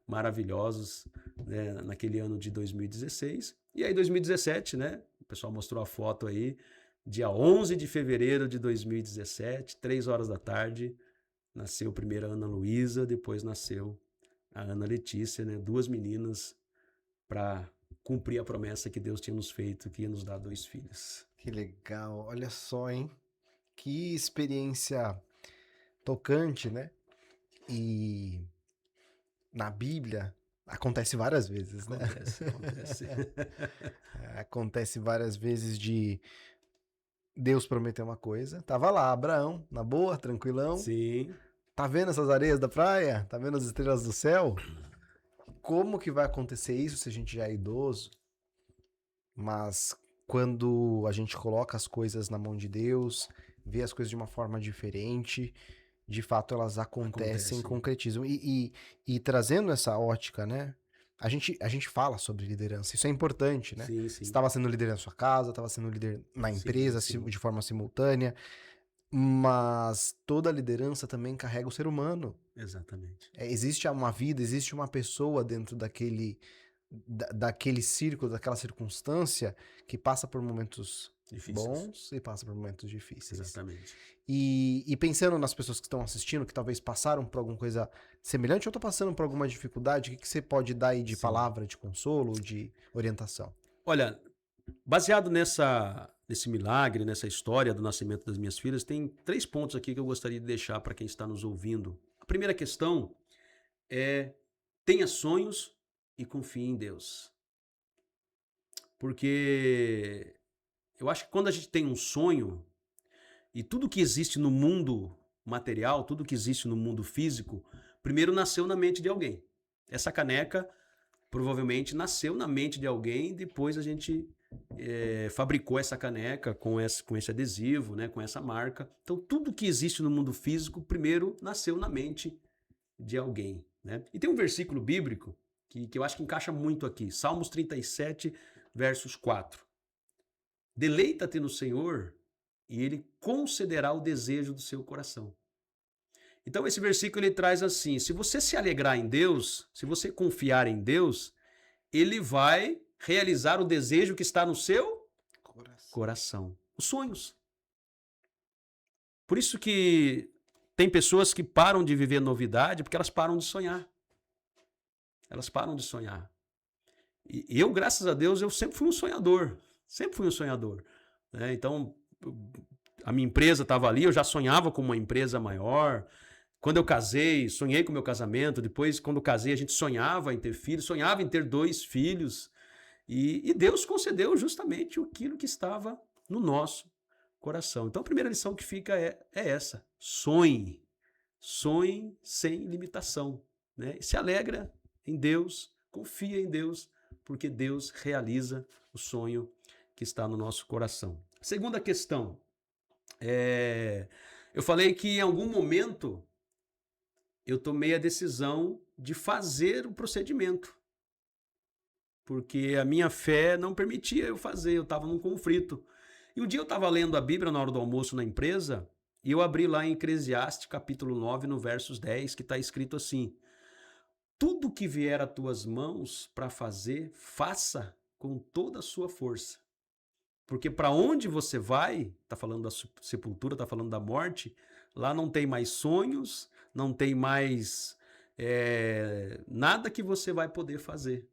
maravilhosos, né, naquele ano de 2016. E aí 2017, né, o pessoal mostrou a foto aí, dia 11 de fevereiro de 2017, 3 horas da tarde, nasceu primeiro a Ana Luísa, depois nasceu a Ana Letícia, né, 2 meninas para cumprir a promessa que Deus tinha nos feito, que ia nos dar 2 filhos. Que legal, olha só, hein? Que experiência tocante, né? E na Bíblia acontece várias vezes, né? Acontece. Acontece várias vezes de Deus prometer uma coisa. Tava lá, Abraão, na boa, tranquilão. Sim. Tá vendo essas areias da praia? Tá vendo as estrelas do céu? Como que vai acontecer isso se a gente já é idoso? Mas quando a gente coloca as coisas na mão de Deus, vê as coisas de uma forma diferente, de fato elas acontecem, concretizam. E trazendo essa ótica, né? A gente fala sobre liderança, isso é importante, né? Sim, sim. Você estava sendo líder na sua casa, estava sendo líder na empresa, sim. De forma simultânea, mas toda liderança também carrega o ser humano. Exatamente. Existe uma vida, existe uma pessoa dentro daquele círculo, daquela circunstância que passa por momentos difíceis. Bons e passa por momentos difíceis. Exatamente. E pensando nas pessoas que estão assistindo, que talvez passaram por alguma coisa semelhante ou estão passando por alguma dificuldade, o que você pode dar aí de Sim. palavra, de consolo, de orientação? Olha, baseado nesse milagre, nessa história do nascimento das minhas filhas, tem 3 pontos aqui que eu gostaria de deixar para quem está nos ouvindo. A primeira questão é: tenha sonhos e confie em Deus. Porque eu acho que quando a gente tem um sonho, e tudo que existe no mundo material, tudo que existe no mundo físico, primeiro nasceu na mente de alguém. Essa caneca provavelmente nasceu na mente de alguém, depois a gente fabricou essa caneca com esse adesivo, né, com essa marca. Então, tudo que existe no mundo físico, primeiro nasceu na mente de alguém. Né? E tem um versículo bíblico que eu acho que encaixa muito aqui. Salmos 37, versos 4. Deleita-te no Senhor e Ele concederá o desejo do seu coração. Então, esse versículo ele traz assim, se você se alegrar em Deus, se você confiar em Deus, Ele vai realizar o desejo que está no seu coração. Os sonhos. Por isso que tem pessoas que param de viver novidade porque elas param de sonhar. Elas param de sonhar. E eu, graças a Deus, eu sempre fui um sonhador. Sempre fui um sonhador. Né? Então, a minha empresa estava ali, eu já sonhava com uma empresa maior. Quando eu casei, sonhei com o meu casamento. Depois, quando eu casei, a gente sonhava em ter filhos, sonhava em ter 2 filhos. E Deus concedeu justamente aquilo que estava no nosso coração. Então, a primeira lição que fica é essa. Sonhe. Sonhe sem limitação. Né? E se alegra em Deus, confia em Deus, porque Deus realiza o sonho que está no nosso coração. Segunda questão. Eu falei que em algum momento eu tomei a decisão de fazer o procedimento. Porque a minha fé não permitia eu fazer, eu estava num conflito. E um dia eu estava lendo a Bíblia na hora do almoço na empresa, e eu abri lá em Eclesiastes, capítulo 9, no versos 10, que está escrito assim: tudo que vier às tuas mãos para fazer, faça com toda a sua força. Porque para onde você vai, está falando da sepultura, está falando da morte, lá não tem mais sonhos, não tem mais nada que você vai poder fazer.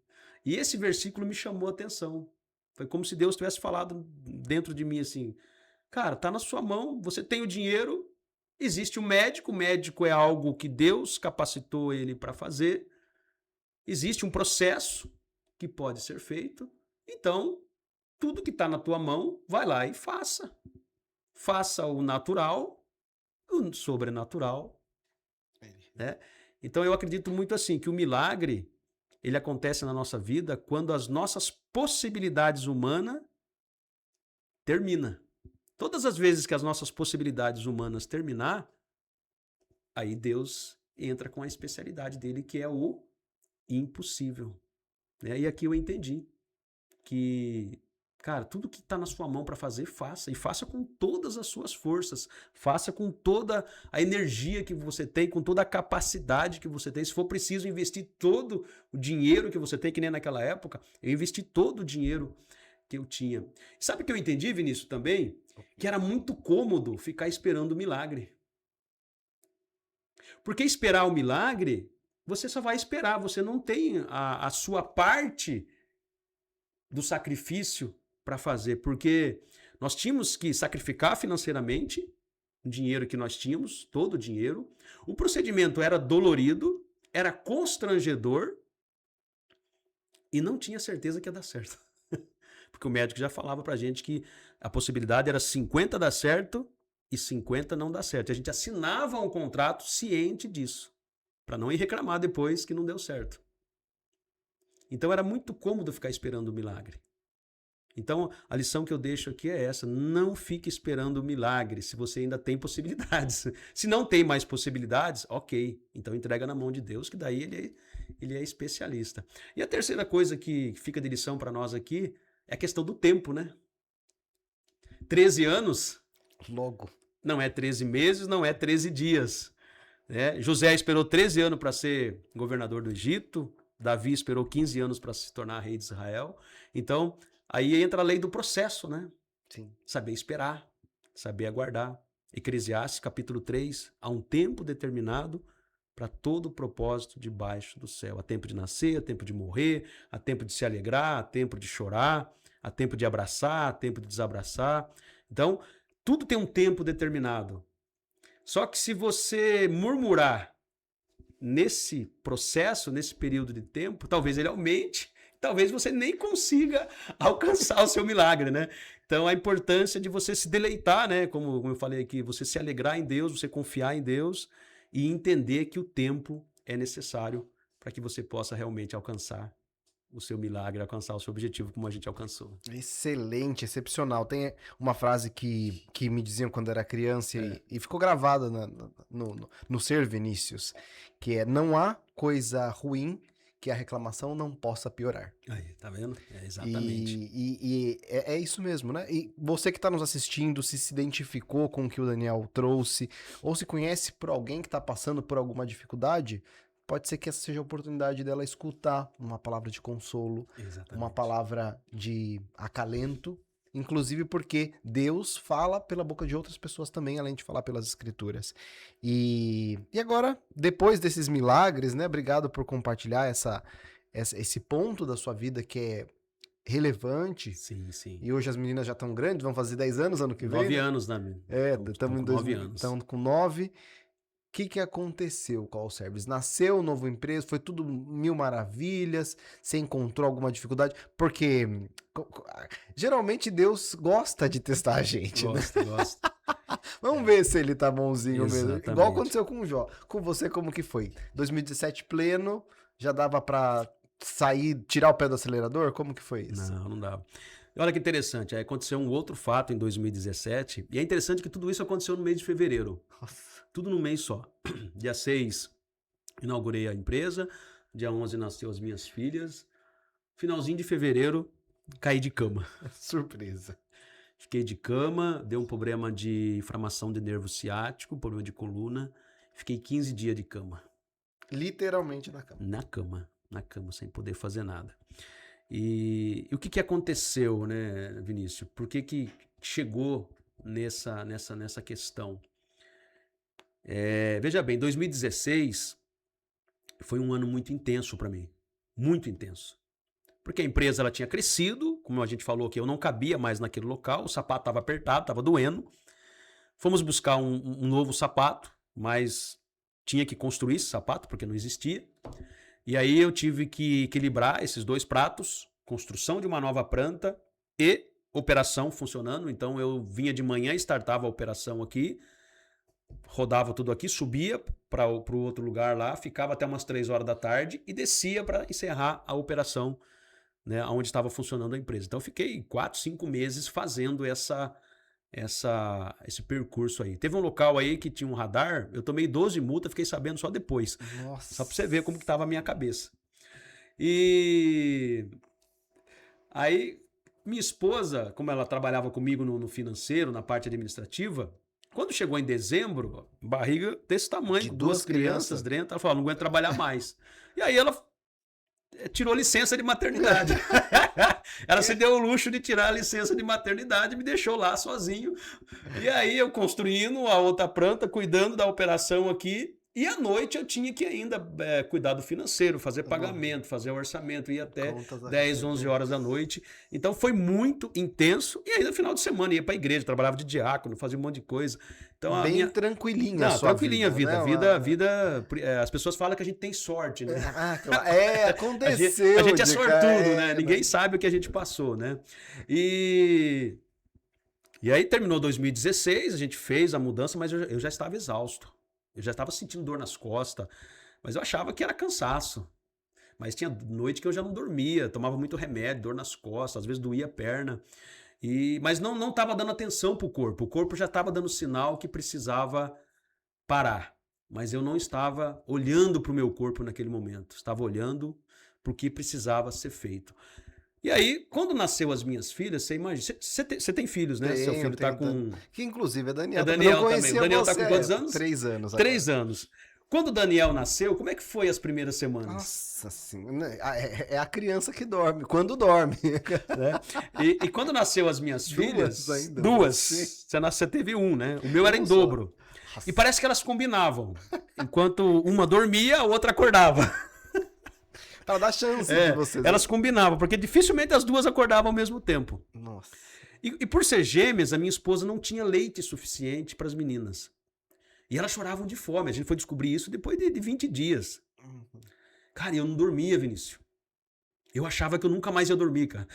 E esse versículo me chamou a atenção. Foi como se Deus tivesse falado dentro de mim assim, cara, tá na sua mão, você tem o dinheiro, existe o médico é algo que Deus capacitou ele para fazer, existe um processo que pode ser feito, então tudo que está na tua mão, vai lá e faça. Faça o natural, o sobrenatural. Né? Então eu acredito muito assim, que o milagre, ele acontece na nossa vida quando as nossas possibilidades humanas terminam. Todas as vezes que as nossas possibilidades humanas terminar, aí Deus entra com a especialidade dele, que é o impossível. Né? E aqui eu entendi que, cara, tudo que está na sua mão para fazer, faça. E faça com todas as suas forças. Faça com toda a energia que você tem, com toda a capacidade que você tem. Se for preciso investir todo o dinheiro que você tem, que nem naquela época, eu investi todo o dinheiro que eu tinha. Sabe o que eu entendi, Vinícius, também? Que era muito cômodo ficar esperando o milagre. Porque esperar o milagre, você só vai esperar. Você não tem a sua parte do sacrifício para fazer, porque nós tínhamos que sacrificar financeiramente o dinheiro que nós tínhamos, todo o dinheiro. O procedimento era dolorido, era constrangedor e não tinha certeza que ia dar certo. Porque o médico já falava pra gente que a possibilidade era 50 dar certo e 50 não dar certo. E a gente assinava um contrato ciente disso, para não ir reclamar depois que não deu certo. Então era muito cômodo ficar esperando o milagre. Então a lição que eu deixo aqui é essa: não fique esperando o milagre se você ainda tem possibilidades. Se não tem mais possibilidades, ok, então entrega na mão de Deus, que daí ele é especialista. E a terceira coisa que fica de lição para nós aqui é a questão do tempo, né? 13 anos Logo. Não é 13 meses, não é 13 dias. Né? José esperou 13 anos para ser governador do Egito, Davi esperou 15 anos para se tornar rei de Israel. Então, aí entra a lei do processo, né? Sim. Saber esperar, saber aguardar. Eclesiastes, capítulo 3, há um tempo determinado para todo o propósito debaixo do céu. Há tempo de nascer, há tempo de morrer, há tempo de se alegrar, há tempo de chorar, há tempo de abraçar, há tempo de desabraçar. Então, tudo tem um tempo determinado. Só que se você murmurar nesse processo, nesse período de tempo, talvez ele aumente, talvez você nem consiga alcançar o seu milagre, né? Então, a importância de você se deleitar, né? Como eu falei aqui, você se alegrar em Deus, você confiar em Deus e entender que o tempo é necessário para que você possa realmente alcançar o seu milagre, alcançar o seu objetivo como a gente alcançou. Excelente, excepcional. Tem uma frase que me diziam quando era criança e ficou gravada no ser Vinícius, que é: não há coisa ruim que a reclamação não possa piorar. Aí, tá vendo? É exatamente. E é isso mesmo, né? E você que está nos assistindo, se identificou com o que o Daniel trouxe, ou se conhece por alguém que está passando por alguma dificuldade, pode ser que essa seja a oportunidade dela escutar uma palavra de consolo, Exatamente. uma palavra de acalento, inclusive porque Deus fala pela boca de outras pessoas também, além de falar pelas escrituras. E agora, depois desses milagres, né? Obrigado por compartilhar esse ponto da sua vida que é relevante. Sim, sim. E hoje as meninas já estão grandes, vão fazer 10 anos ano que vem. 9 né? anos, né? Estamos em 9 anos. Estamos com 9. O que aconteceu com a All Service? Nasceu nova empresa, foi tudo mil maravilhas, você encontrou alguma dificuldade? Porque geralmente Deus gosta de testar a gente, Gosta, né? gosta. Vamos ver se ele tá bonzinho mesmo. Exatamente. Igual aconteceu com o Jó. Com você, como que foi? 2017 pleno, já dava pra sair, tirar o pé do acelerador? Como que foi isso? Não dava. Olha que interessante, aí aconteceu um outro fato em 2017, e é interessante que tudo isso aconteceu no mês de fevereiro. Nossa. Tudo num mês só. Dia 6, inaugurei a empresa. Dia 11, nasceu as minhas filhas. Finalzinho de fevereiro, caí de cama. Surpresa. Fiquei de cama, deu um problema de inflamação de nervo ciático, problema de coluna. Fiquei 15 dias de cama. Literalmente na cama. Na cama, sem poder fazer nada. E o que aconteceu, né, Vinícius? Por que chegou nessa questão? Veja bem, 2016 foi um ano muito intenso para mim. Muito intenso. Porque a empresa ela tinha crescido, como a gente falou aqui, eu não cabia mais naquele local, o sapato estava apertado, estava doendo. Fomos buscar um novo sapato, mas tinha que construir esse sapato, porque não existia. E aí eu tive que equilibrar esses dois pratos, construção de uma nova planta e operação funcionando. Então eu vinha de manhã, startava a operação aqui, rodava tudo aqui, subia para o outro lugar lá, ficava até umas 3 horas da tarde e descia para encerrar a operação, né, onde estava funcionando a empresa. Então eu fiquei 4, 5 meses fazendo esse percurso aí. Teve um local aí que tinha um radar, eu tomei 12 multas, fiquei sabendo só depois. Nossa. Só para você ver como que estava a minha cabeça. E aí minha esposa, como ela trabalhava comigo no financeiro, na parte administrativa, quando chegou em dezembro, barriga desse tamanho, De duas crianças dentro, ela falou, não aguento trabalhar mais. E aí ela tirou licença de maternidade. Ela se deu o luxo de tirar a licença de maternidade e me deixou lá sozinho. E aí eu construindo a outra planta, cuidando da operação aqui. E à noite eu tinha que ainda cuidar do financeiro, fazer pagamento, fazer orçamento, ia até 10, 11 horas da noite. Então foi muito intenso. E aí no final de semana ia para a igreja, trabalhava de diácono, fazia um monte de coisa. Então, bem tranquilinha a sua tranquilinha vida. Vida, as pessoas falam que a gente tem sorte, né? Aconteceu. A gente é sortudo, né? Ninguém sabe o que a gente passou, né? E aí terminou 2016, a gente fez a mudança, mas eu já estava exausto. Eu já estava sentindo dor nas costas, mas eu achava que era cansaço. Mas tinha noite que eu já não dormia, tomava muito remédio, dor nas costas, às vezes doía a perna. Mas não estava dando atenção para o corpo. O corpo já estava dando sinal que precisava parar. Mas eu não estava olhando para o meu corpo naquele momento. Estava olhando para o que precisava ser feito. E aí, quando nasceu as minhas filhas, você imagina... Você tem filhos, né? Seu filho está com... Que inclusive é Daniel. É Daniel também. O Daniel está com quantos anos? 3 anos. 3 anos. Quando o Daniel nasceu, como é que foi as primeiras semanas? Nossa senhora, é a criança que dorme, quando dorme. Né? E quando nasceu as minhas filhas... Ainda, duas. Você teve um, né? O meu era em dobro. E parece que elas combinavam. Enquanto uma dormia, a outra acordava. Para dar chance de vocês. Elas combinavam, porque dificilmente as duas acordavam ao mesmo tempo. Nossa. E por ser gêmeas, a minha esposa não tinha leite suficiente para as meninas. E elas choravam de fome. A gente foi descobrir isso depois de 20 dias. Cara, eu não dormia, Vinícius. Eu achava que eu nunca mais ia dormir, cara.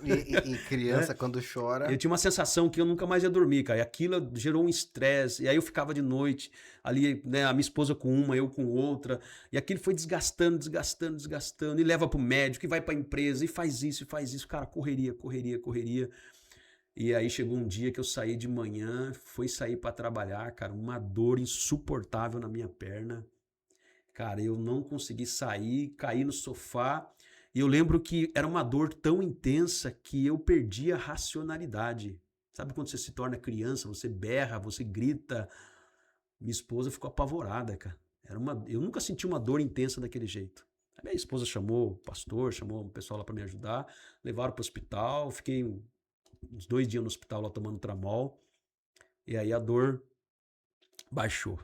E criança, quando chora... Eu tinha uma sensação que eu nunca mais ia dormir, cara. E aquilo gerou um estresse. E aí eu ficava de noite ali, né? A minha esposa com uma, eu com outra. E aquilo foi desgastando, desgastando, desgastando. E leva pro médico, e vai pra empresa, e faz isso, e faz isso. Cara, correria, correria, correria. E aí chegou um dia que eu saí de manhã, fui sair pra trabalhar, cara. Uma dor insuportável na minha perna. Cara, eu não consegui sair, caí no sofá. E eu lembro que era uma dor tão intensa que eu perdi a racionalidade. Sabe quando você se torna criança, você berra, você grita? Minha esposa ficou apavorada, cara. Eu nunca senti uma dor intensa daquele jeito. A minha esposa chamou o pastor, chamou o pessoal lá para me ajudar, levaram para o hospital, fiquei uns 2 dias no hospital lá tomando tramol. E aí a dor baixou.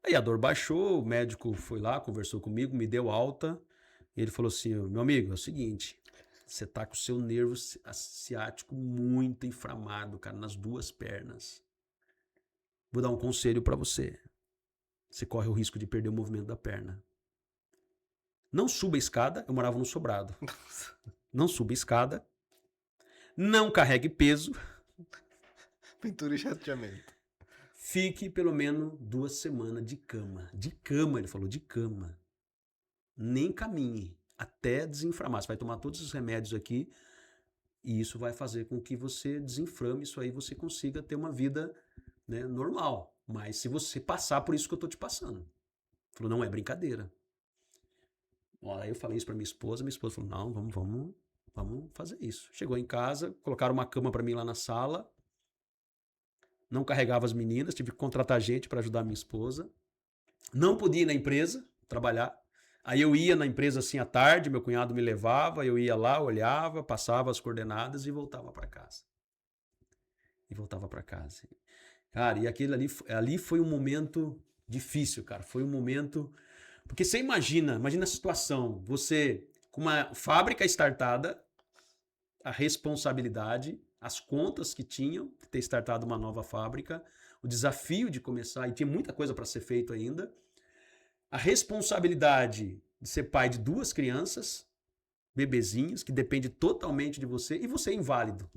Aí a dor baixou, o médico foi lá, conversou comigo, me deu alta. E ele falou assim, meu amigo, é o seguinte, você tá com o seu nervo ciático muito inflamado, cara, nas 2 pernas. Vou dar um conselho pra você. Você corre o risco de perder o movimento da perna. Não suba a escada, eu morava no sobrado. Não suba a escada. Não carregue peso. Pintura e chateamento. Fique pelo menos 2 semanas de cama. De cama, ele falou, de cama. Nem caminhe até desinflamar. Você vai tomar todos os remédios aqui e isso vai fazer com que você desinflame isso aí, você consiga ter uma vida, né, normal. Mas se você passar por isso que eu tô te passando. Ele falou, não é brincadeira. Aí eu falei isso pra minha esposa falou, não, vamos fazer isso. Chegou em casa, colocaram uma cama pra mim lá na sala, não carregava as meninas, tive que contratar gente pra ajudar minha esposa. Não podia ir na empresa trabalhar. Aí eu ia na empresa assim à tarde, meu cunhado me levava, eu ia lá, olhava, passava as coordenadas e voltava para casa. Cara, e aquele ali foi um momento difícil, cara. Foi um momento... Porque você imagina a situação, você com uma fábrica startada, a responsabilidade, as contas que tinham de ter startado uma nova fábrica, o desafio de começar, e tinha muita coisa para ser feito ainda, a responsabilidade de ser pai de 2 crianças, bebezinhos, que depende totalmente de você, e você é inválido.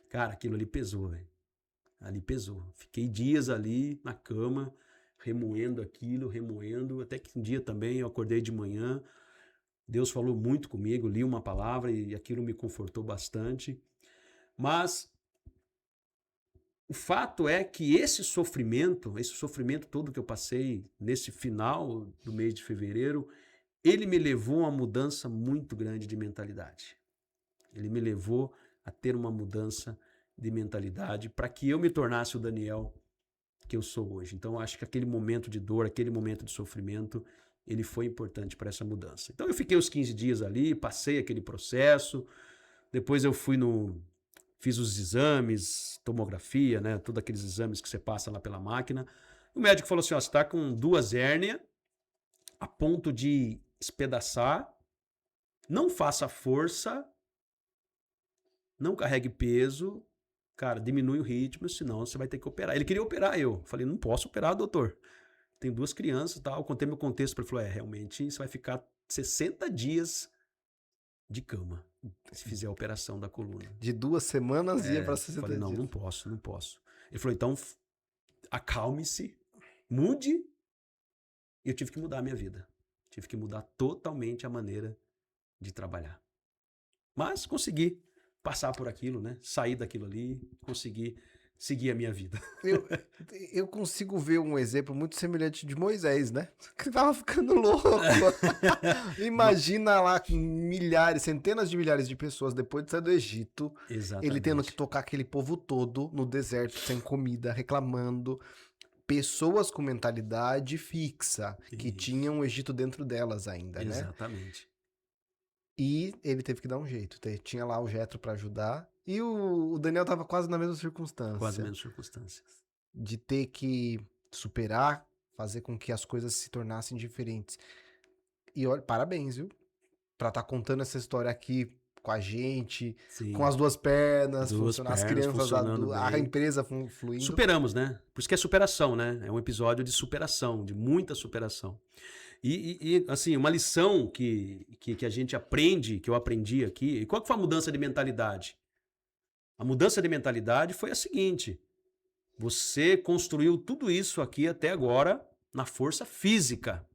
Cara, aquilo ali pesou, velho. Ali pesou. Fiquei dias ali na cama, remoendo aquilo, até que um dia também eu acordei de manhã, Deus falou muito comigo, li uma palavra e aquilo me confortou bastante. Mas o fato é que esse sofrimento todo que eu passei nesse final do mês de fevereiro, ele me levou a uma mudança muito grande de mentalidade. Ele me levou a ter uma mudança de mentalidade para que eu me tornasse o Daniel que eu sou hoje. Então, eu acho que aquele momento de dor, aquele momento de sofrimento, ele foi importante para essa mudança. Então, eu fiquei os 15 dias ali, passei aquele processo, depois eu fiz os exames, tomografia, né? Todos aqueles exames que você passa lá pela máquina. O médico falou assim, ó, você está com 2 hérnias, a ponto de espedaçar, não faça força, não carregue peso, cara, diminui o ritmo, senão você vai ter que operar. Ele queria operar eu. Falei, não posso operar, doutor. Tenho 2 crianças e tal. Contei meu contexto para ele. Falou, realmente, você vai ficar 60 dias de cama, se fizer a operação da coluna. De 2 semanas ia para 60 falei, dias. Não posso. Ele falou, então, acalme-se, mude. E eu tive que mudar a minha vida. Tive que mudar totalmente a maneira de trabalhar. Mas consegui passar por aquilo, né? Sair daquilo ali, consegui seguir a minha vida. Eu consigo ver um exemplo muito semelhante de Moisés, né? Que tava ficando louco. Imagina lá milhares, centenas de milhares de pessoas depois de sair do Egito. Exatamente. Ele tendo que tocar aquele povo todo no deserto, sem comida, reclamando. Pessoas com mentalidade fixa, que tinham o Egito dentro delas ainda, né? Exatamente. E ele teve que dar um jeito. Tinha lá o Jetro pra ajudar. E o Daniel tava quase na mesma circunstância. Quase nas mesmas circunstâncias. De ter que superar, fazer com que as coisas se tornassem diferentes. E olha, parabéns, viu? Pra estar contando essa história aqui com a gente, Sim. com as 2 pernas, as crianças, funcionando a empresa fluindo. Superamos, né? Por isso que é superação, né? É um episódio de superação, de muita superação. Assim, uma lição que a gente aprende, que eu aprendi aqui, e qual que foi a mudança de mentalidade? A mudança de mentalidade foi a seguinte: você construiu tudo isso aqui até agora na força física.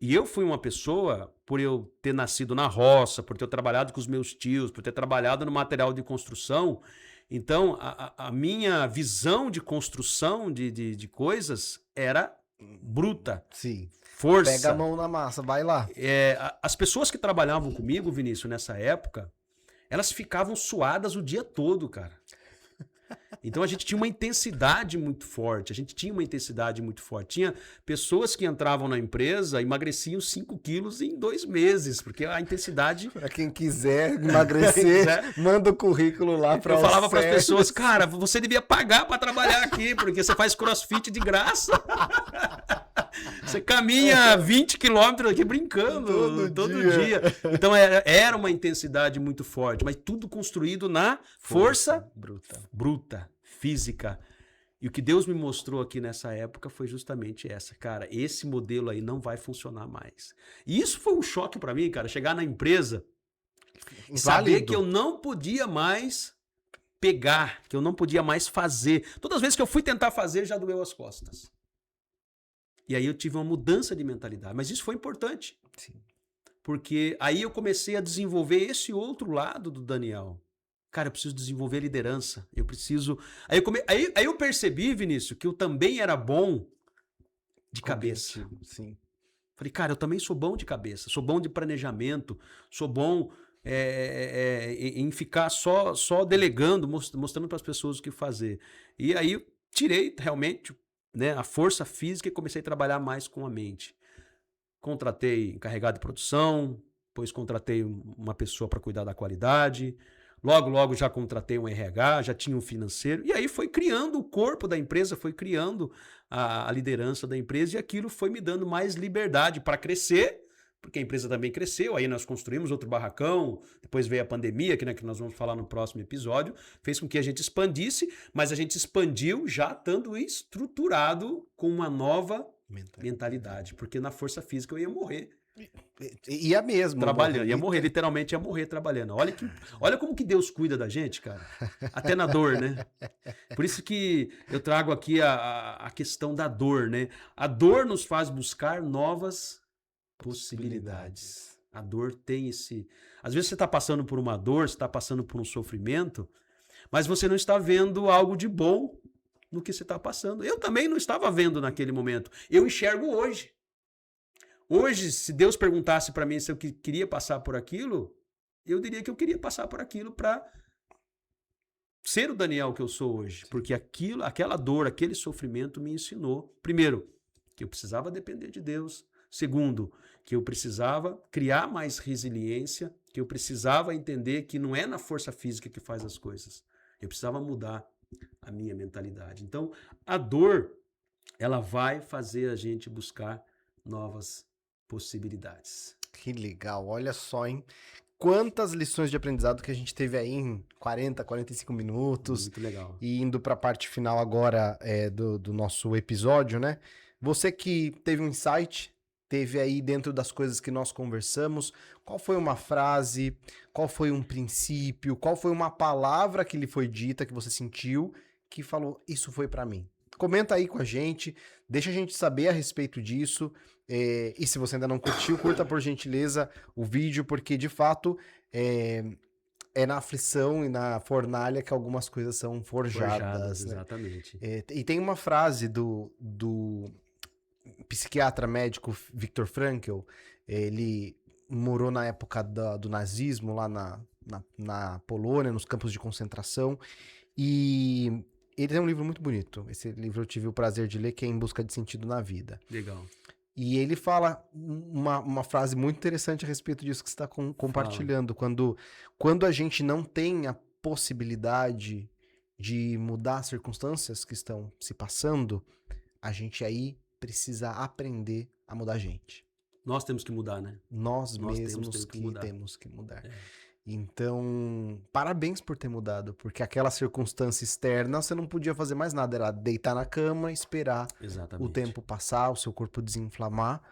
E eu fui uma pessoa, por eu ter nascido na roça, por ter trabalhado com os meus tios, por ter trabalhado no material de construção, então a minha visão de construção de coisas era bruta. Sim. Força. Pega a mão na massa, vai lá. As pessoas que trabalhavam comigo, Vinícius, nessa época, elas ficavam suadas o dia todo, cara. Então a gente tinha uma intensidade muito forte. Tinha pessoas que entravam na empresa, emagreciam 5 quilos em 2 meses, porque a intensidade... Para quem quiser emagrecer, manda o currículo lá para Eu falava para as pessoas, cara, você devia pagar para trabalhar aqui, porque você faz crossfit de graça. Você caminha 20 quilômetros aqui brincando todo dia. Então era uma intensidade muito forte, mas tudo construído na força bruta, física. E o que Deus me mostrou aqui nessa época foi justamente essa, cara, esse modelo aí não vai funcionar mais. E isso foi um choque para mim, cara, chegar na empresa e saber que eu não podia mais pegar, que eu não podia mais fazer. Todas as vezes que eu fui tentar fazer, já doeu as costas. E aí eu tive uma mudança de mentalidade. Mas isso foi importante. Sim. Porque aí eu comecei a desenvolver esse outro lado do Daniel. Cara, eu preciso desenvolver liderança. Eu preciso... Aí eu percebi, Vinícius, que eu também era bom de cabeça. Sim. Falei, cara, eu também sou bom de cabeça. Sou bom de planejamento. Sou bom em ficar só delegando, mostrando para as pessoas o que fazer. E aí eu tirei realmente... né, a força física e comecei a trabalhar mais com a mente. Contratei encarregado de produção, depois contratei uma pessoa para cuidar da qualidade, logo já contratei um RH, já tinha um financeiro, e aí foi criando o corpo da empresa, foi criando a liderança da empresa, e aquilo foi me dando mais liberdade para crescer, porque a empresa também cresceu, aí nós construímos outro barracão, depois veio a pandemia, que nós vamos falar no próximo episódio, fez com que a gente expandisse, mas a gente expandiu já estando estruturado com uma nova mentalidade, porque na força física eu ia morrer. Ia mesmo. Trabalhando, ia morrer, literalmente ia morrer trabalhando. Olha como que Deus cuida da gente, cara. Até na dor, né? Por isso que eu trago aqui a questão da dor, né? A dor nos faz buscar novas possibilidades. A dor tem esse... Às vezes você está passando por uma dor, você está passando por um sofrimento, mas você não está vendo algo de bom no que você está passando. Eu também não estava vendo naquele momento. Eu enxergo hoje. Hoje, se Deus perguntasse para mim se eu queria passar por aquilo, eu diria que eu queria passar por aquilo para ser o Daniel que eu sou hoje. Porque aquela dor, aquele sofrimento me ensinou, primeiro, que eu precisava depender de Deus. Segundo, que eu precisava criar mais resiliência, que eu precisava entender que não é na força física que faz as coisas. Eu precisava mudar a minha mentalidade. Então, a dor, ela vai fazer a gente buscar novas possibilidades. Que legal, olha só, hein? Quantas lições de aprendizado que a gente teve aí em 40, 45 minutos. Muito legal. E indo para a parte final agora do nosso episódio, né? Você que teve um insight, teve aí dentro das coisas que nós conversamos, qual foi uma frase, qual foi um princípio, qual foi uma palavra que lhe foi dita, que você sentiu, que falou, isso foi para mim. Comenta aí com a gente, deixa a gente saber a respeito disso, e se você ainda não curtiu, curta por gentileza o vídeo, porque de fato é na aflição e na fornalha que algumas coisas são forjadas, né? Exatamente. E tem uma frase do psiquiatra médico Viktor Frankl, ele morou na época do nazismo lá na Polônia, nos campos de concentração, e ele tem um livro muito bonito. Esse livro eu tive o prazer de ler, que é Em Busca de Sentido na Vida. Legal. E ele fala uma frase muito interessante a respeito disso que você está compartilhando. Quando a gente não tem a possibilidade de mudar as circunstâncias que estão se passando, a gente aí precisa aprender a mudar a gente. Nós temos que mudar, né? Nós mesmos temos que mudar. Então, parabéns por ter mudado, porque aquela circunstância externa você não podia fazer mais nada, era deitar na cama, esperar o Exatamente. tempo passar, o seu corpo desinflamar,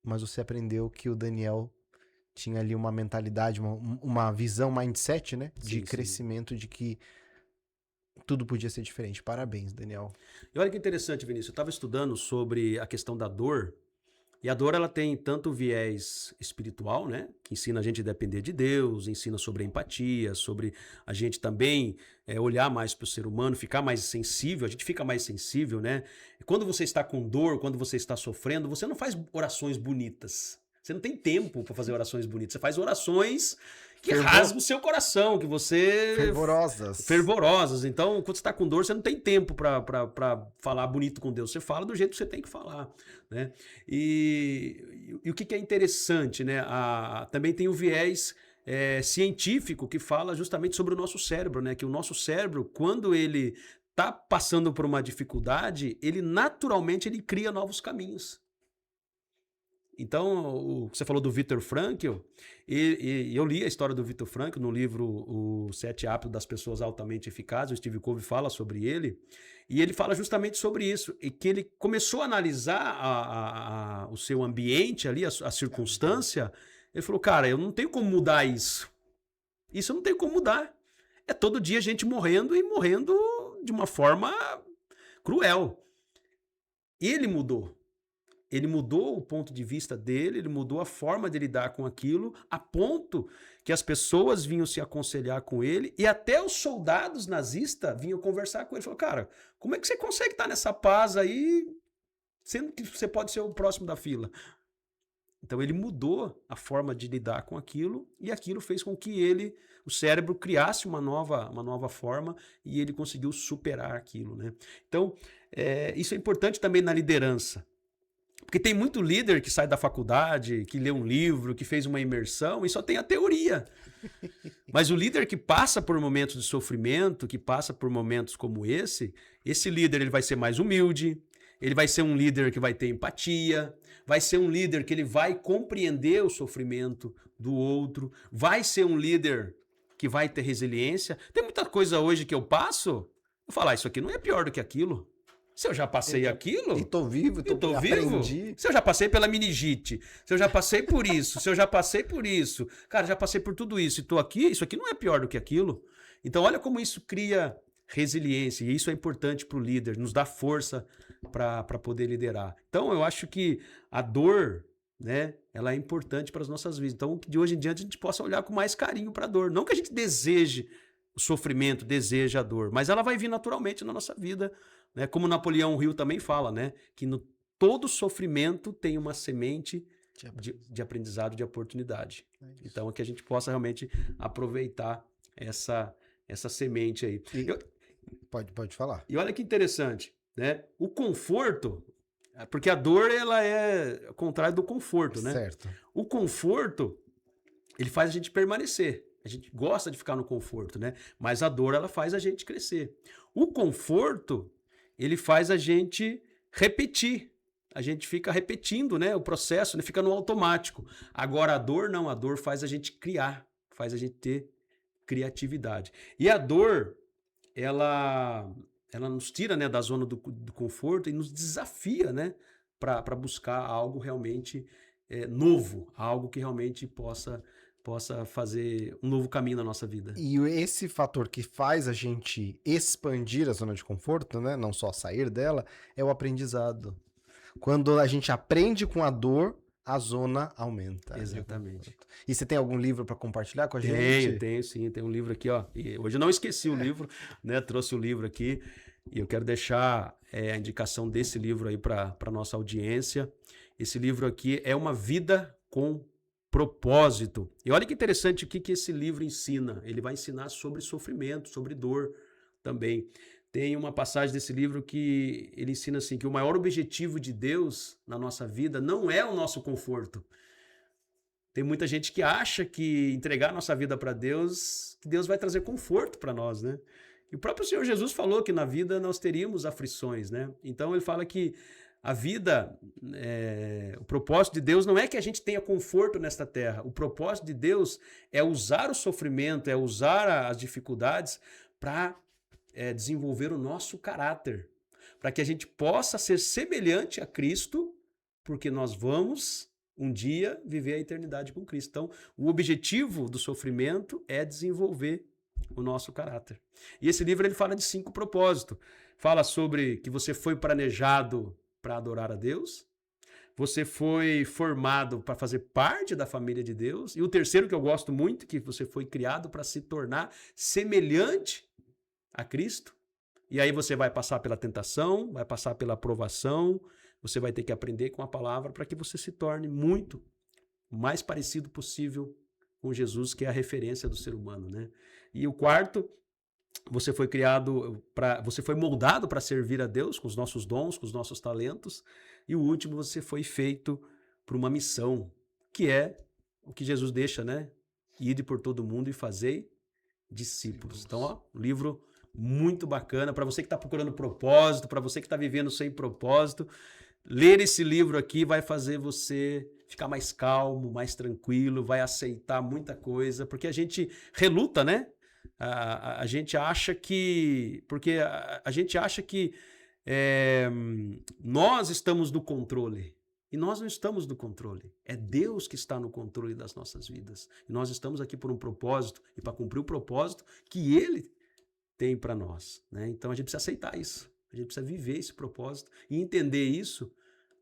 mas você aprendeu que o Daniel tinha ali uma mentalidade, uma visão, mindset, né, de Sim, sim. crescimento, de que tudo podia ser diferente. Parabéns, Daniel. E olha que interessante, Vinícius, eu estava estudando sobre a questão da dor, e a dor ela tem tanto o viés espiritual, né, que ensina a gente a depender de Deus, ensina sobre a empatia, sobre a gente também olhar mais para o ser humano, ficar mais sensível, a gente fica mais sensível, né? E quando você está com dor, quando você está sofrendo, você não faz orações bonitas. Você não tem tempo para fazer orações bonitas. Você faz orações que rasgam o seu coração, que você... Fervorosas. Então, quando você está com dor, você não tem tempo para falar bonito com Deus. Você fala do jeito que você tem que falar, né? E o que é interessante, né? Também tem o viés científico que fala justamente sobre o nosso cérebro, né? Que o nosso cérebro, quando ele está passando por uma dificuldade, ele naturalmente ele cria novos caminhos. Então, você falou do Viktor Frankl, e eu li a história do Viktor Frankl no livro O Sete Hábitos das Pessoas Altamente Eficazes, o Steve Covey fala sobre ele, e ele fala justamente sobre isso, e que ele começou a analisar o seu ambiente ali, a circunstância, ele falou, cara, eu não tenho como mudar isso. Isso eu não tenho como mudar. É todo dia gente morrendo e morrendo de uma forma cruel. Ele mudou. Ele mudou o ponto de vista dele, ele mudou a forma de lidar com aquilo, a ponto que as pessoas vinham se aconselhar com ele e até os soldados nazistas vinham conversar com ele. Falou, cara, como é que você consegue estar nessa paz aí, sendo que você pode ser o próximo da fila? Então ele mudou a forma de lidar com aquilo e aquilo fez com que ele, o cérebro, criasse uma nova forma e ele conseguiu superar aquilo, né? Então, isso é importante também na liderança. Porque tem muito líder que sai da faculdade, que lê um livro, que fez uma imersão e só tem a teoria. Mas o líder que passa por momentos de sofrimento, que passa por momentos como esse líder ele vai ser mais humilde, ele vai ser um líder que vai ter empatia, vai ser um líder que ele vai compreender o sofrimento do outro, vai ser um líder que vai ter resiliência. Tem muita coisa hoje que eu passo, eu falo, isso aqui não é pior do que aquilo. Se eu já passei aquilo... E tô vivo, aprendi. Se eu já passei pela meningite, se eu já passei por isso, se eu já passei por isso, cara, já passei por tudo isso e tô aqui, isso aqui não é pior do que aquilo. Então olha como isso cria resiliência e isso é importante para o líder, nos dá força para poder liderar. Então eu acho que a dor, né, ela é importante para as nossas vidas. Então que de hoje em diante a gente possa olhar com mais carinho para a dor. Não que a gente deseje o sofrimento, deseje a dor, mas ela vai vir naturalmente na nossa vida, né? Como Napoleão Hill também fala, né? Que todo sofrimento tem uma semente de aprendizado, de oportunidade. Então, é que a gente possa realmente aproveitar essa semente aí. Pode falar. E olha que interessante, né? O conforto, porque a dor ela é o contrário do conforto, né? Certo. O conforto, ele faz a gente permanecer. A gente gosta de ficar no conforto, né? Mas a dor, ela faz a gente crescer. O conforto, ele faz a gente repetir. A gente fica repetindo, né, o processo, né, fica no automático. Agora a dor não, a dor faz a gente criar, faz a gente ter criatividade. E a dor, ela nos tira, né, da zona do conforto e nos desafia, né, para buscar algo realmente novo, algo que realmente possa fazer um novo caminho na nossa vida. E esse fator que faz a gente expandir a zona de conforto, né, não só sair dela, é o aprendizado. Quando a gente aprende com a dor, a zona aumenta. Exatamente. E você tem algum livro para compartilhar com a gente? Tenho sim, tem um livro aqui, ó. E hoje eu não esqueci o livro, né? Trouxe o livro aqui e eu quero deixar a indicação desse livro aí para nossa audiência. Esse livro aqui é Uma Vida com Propósito. E olha que interessante o que esse livro ensina. Ele vai ensinar sobre sofrimento, sobre dor também. Tem uma passagem desse livro que ele ensina assim, que o maior objetivo de Deus na nossa vida não é o nosso conforto. Tem muita gente que acha que entregar a nossa vida para Deus, que Deus vai trazer conforto para nós, né? E o próprio Senhor Jesus falou que na vida nós teríamos aflições, né? Então ele fala que A vida, o propósito de Deus não é que a gente tenha conforto nesta terra. O propósito de Deus é usar o sofrimento, é usar as dificuldades para desenvolver o nosso caráter, para que a gente possa ser semelhante a Cristo, porque nós vamos um dia viver a eternidade com Cristo. Então, o objetivo do sofrimento é desenvolver o nosso caráter. E esse livro ele fala de 5 propósitos. Fala sobre que você foi planejado para adorar a Deus, você foi formado para fazer parte da família de Deus, e o terceiro que eu gosto muito, que você foi criado para se tornar semelhante a Cristo, e aí você vai passar pela tentação, vai passar pela provação, você vai ter que aprender com a palavra para que você se torne muito mais parecido possível com Jesus, que é a referência do ser humano, né? E o quarto, você foi você foi moldado para servir a Deus com os nossos dons, com os nossos talentos. E o último, você foi feito para uma missão, que é o que Jesus deixa, né? Ide por todo mundo e fazei discípulos. Então, ó, um livro muito bacana para você que está procurando propósito, para você que está vivendo sem propósito. Ler esse livro aqui vai fazer você ficar mais calmo, mais tranquilo, vai aceitar muita coisa, porque a gente reluta, né? A gente acha que... Porque a gente acha que nós estamos no controle. E nós não estamos no controle. É Deus que está no controle das nossas vidas. E nós estamos aqui por um propósito e para cumprir o propósito que Ele tem para nós, né? Então a gente precisa aceitar isso. A gente precisa viver esse propósito. E entender isso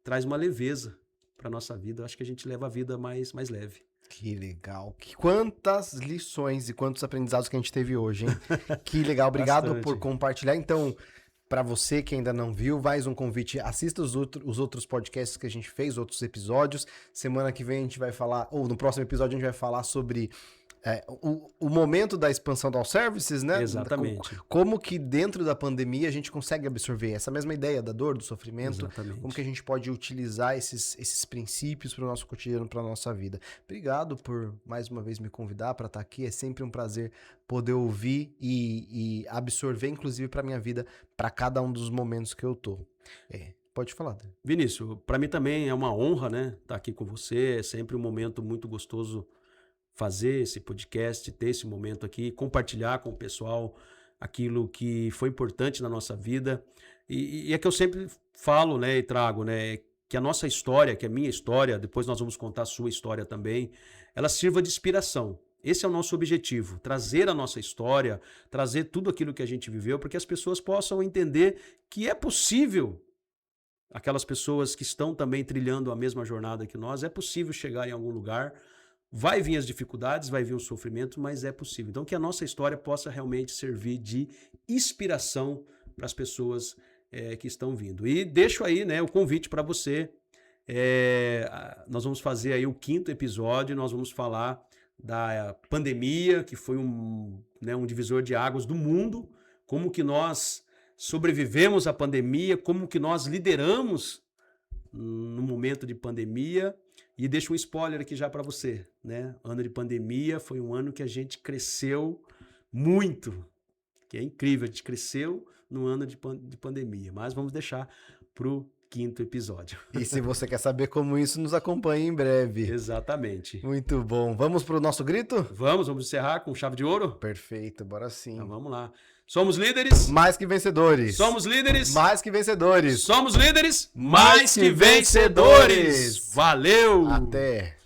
traz uma leveza para a nossa vida. Eu acho que a gente leva a vida mais leve. Que legal. Quantas lições e quantos aprendizados que a gente teve hoje, hein? Que legal. Obrigado por compartilhar. Então, para você que ainda não viu, mais um convite. Assista os outros podcasts que a gente fez, outros episódios. Semana que vem a gente vai falar, ou no próximo episódio a gente vai falar sobre o momento da expansão dos services, né? Exatamente. Como que dentro da pandemia a gente consegue absorver essa mesma ideia da dor, do sofrimento. Exatamente. Como que a gente pode utilizar esses princípios para o nosso cotidiano, para a nossa vida. Obrigado por mais uma vez me convidar para estar aqui. É sempre um prazer poder ouvir e absorver, inclusive para minha vida, para cada um dos momentos que eu tô. Pode falar, Dani. Vinícius, para mim também é uma honra, né? Estar aqui com você. É sempre um momento muito gostoso fazer esse podcast, ter esse momento aqui, compartilhar com o pessoal aquilo que foi importante na nossa vida. E é que eu sempre falo, né, e trago, né, que a nossa história, que a minha história, depois nós vamos contar a sua história também, ela sirva de inspiração. Esse é o nosso objetivo, trazer a nossa história, trazer tudo aquilo que a gente viveu, para que as pessoas possam entender que é possível, aquelas pessoas que estão também trilhando a mesma jornada que nós, é possível chegar em algum lugar. Vai vir as dificuldades, vai vir o sofrimento, mas é possível. Então, que a nossa história possa realmente servir de inspiração para as pessoas que estão vindo. E deixo aí, né, o convite para você. Nós vamos fazer aí o 5º episódio, nós vamos falar da pandemia, que foi um divisor de águas do mundo, como que nós sobrevivemos à pandemia, como que nós lideramos no momento de pandemia. E deixo um spoiler aqui já para você, né? Ano de pandemia foi um ano que a gente cresceu muito, que é incrível, a gente cresceu no ano de pandemia, mas vamos deixar pro 5º episódio. E se você quer saber como isso, nos acompanhe em breve. Exatamente. Muito bom. Vamos pro nosso grito? Vamos encerrar com chave de ouro? Perfeito, bora sim. Então vamos lá. Somos líderes mais que vencedores. Somos líderes mais que vencedores. Somos líderes mais que vencedores. Valeu! Até!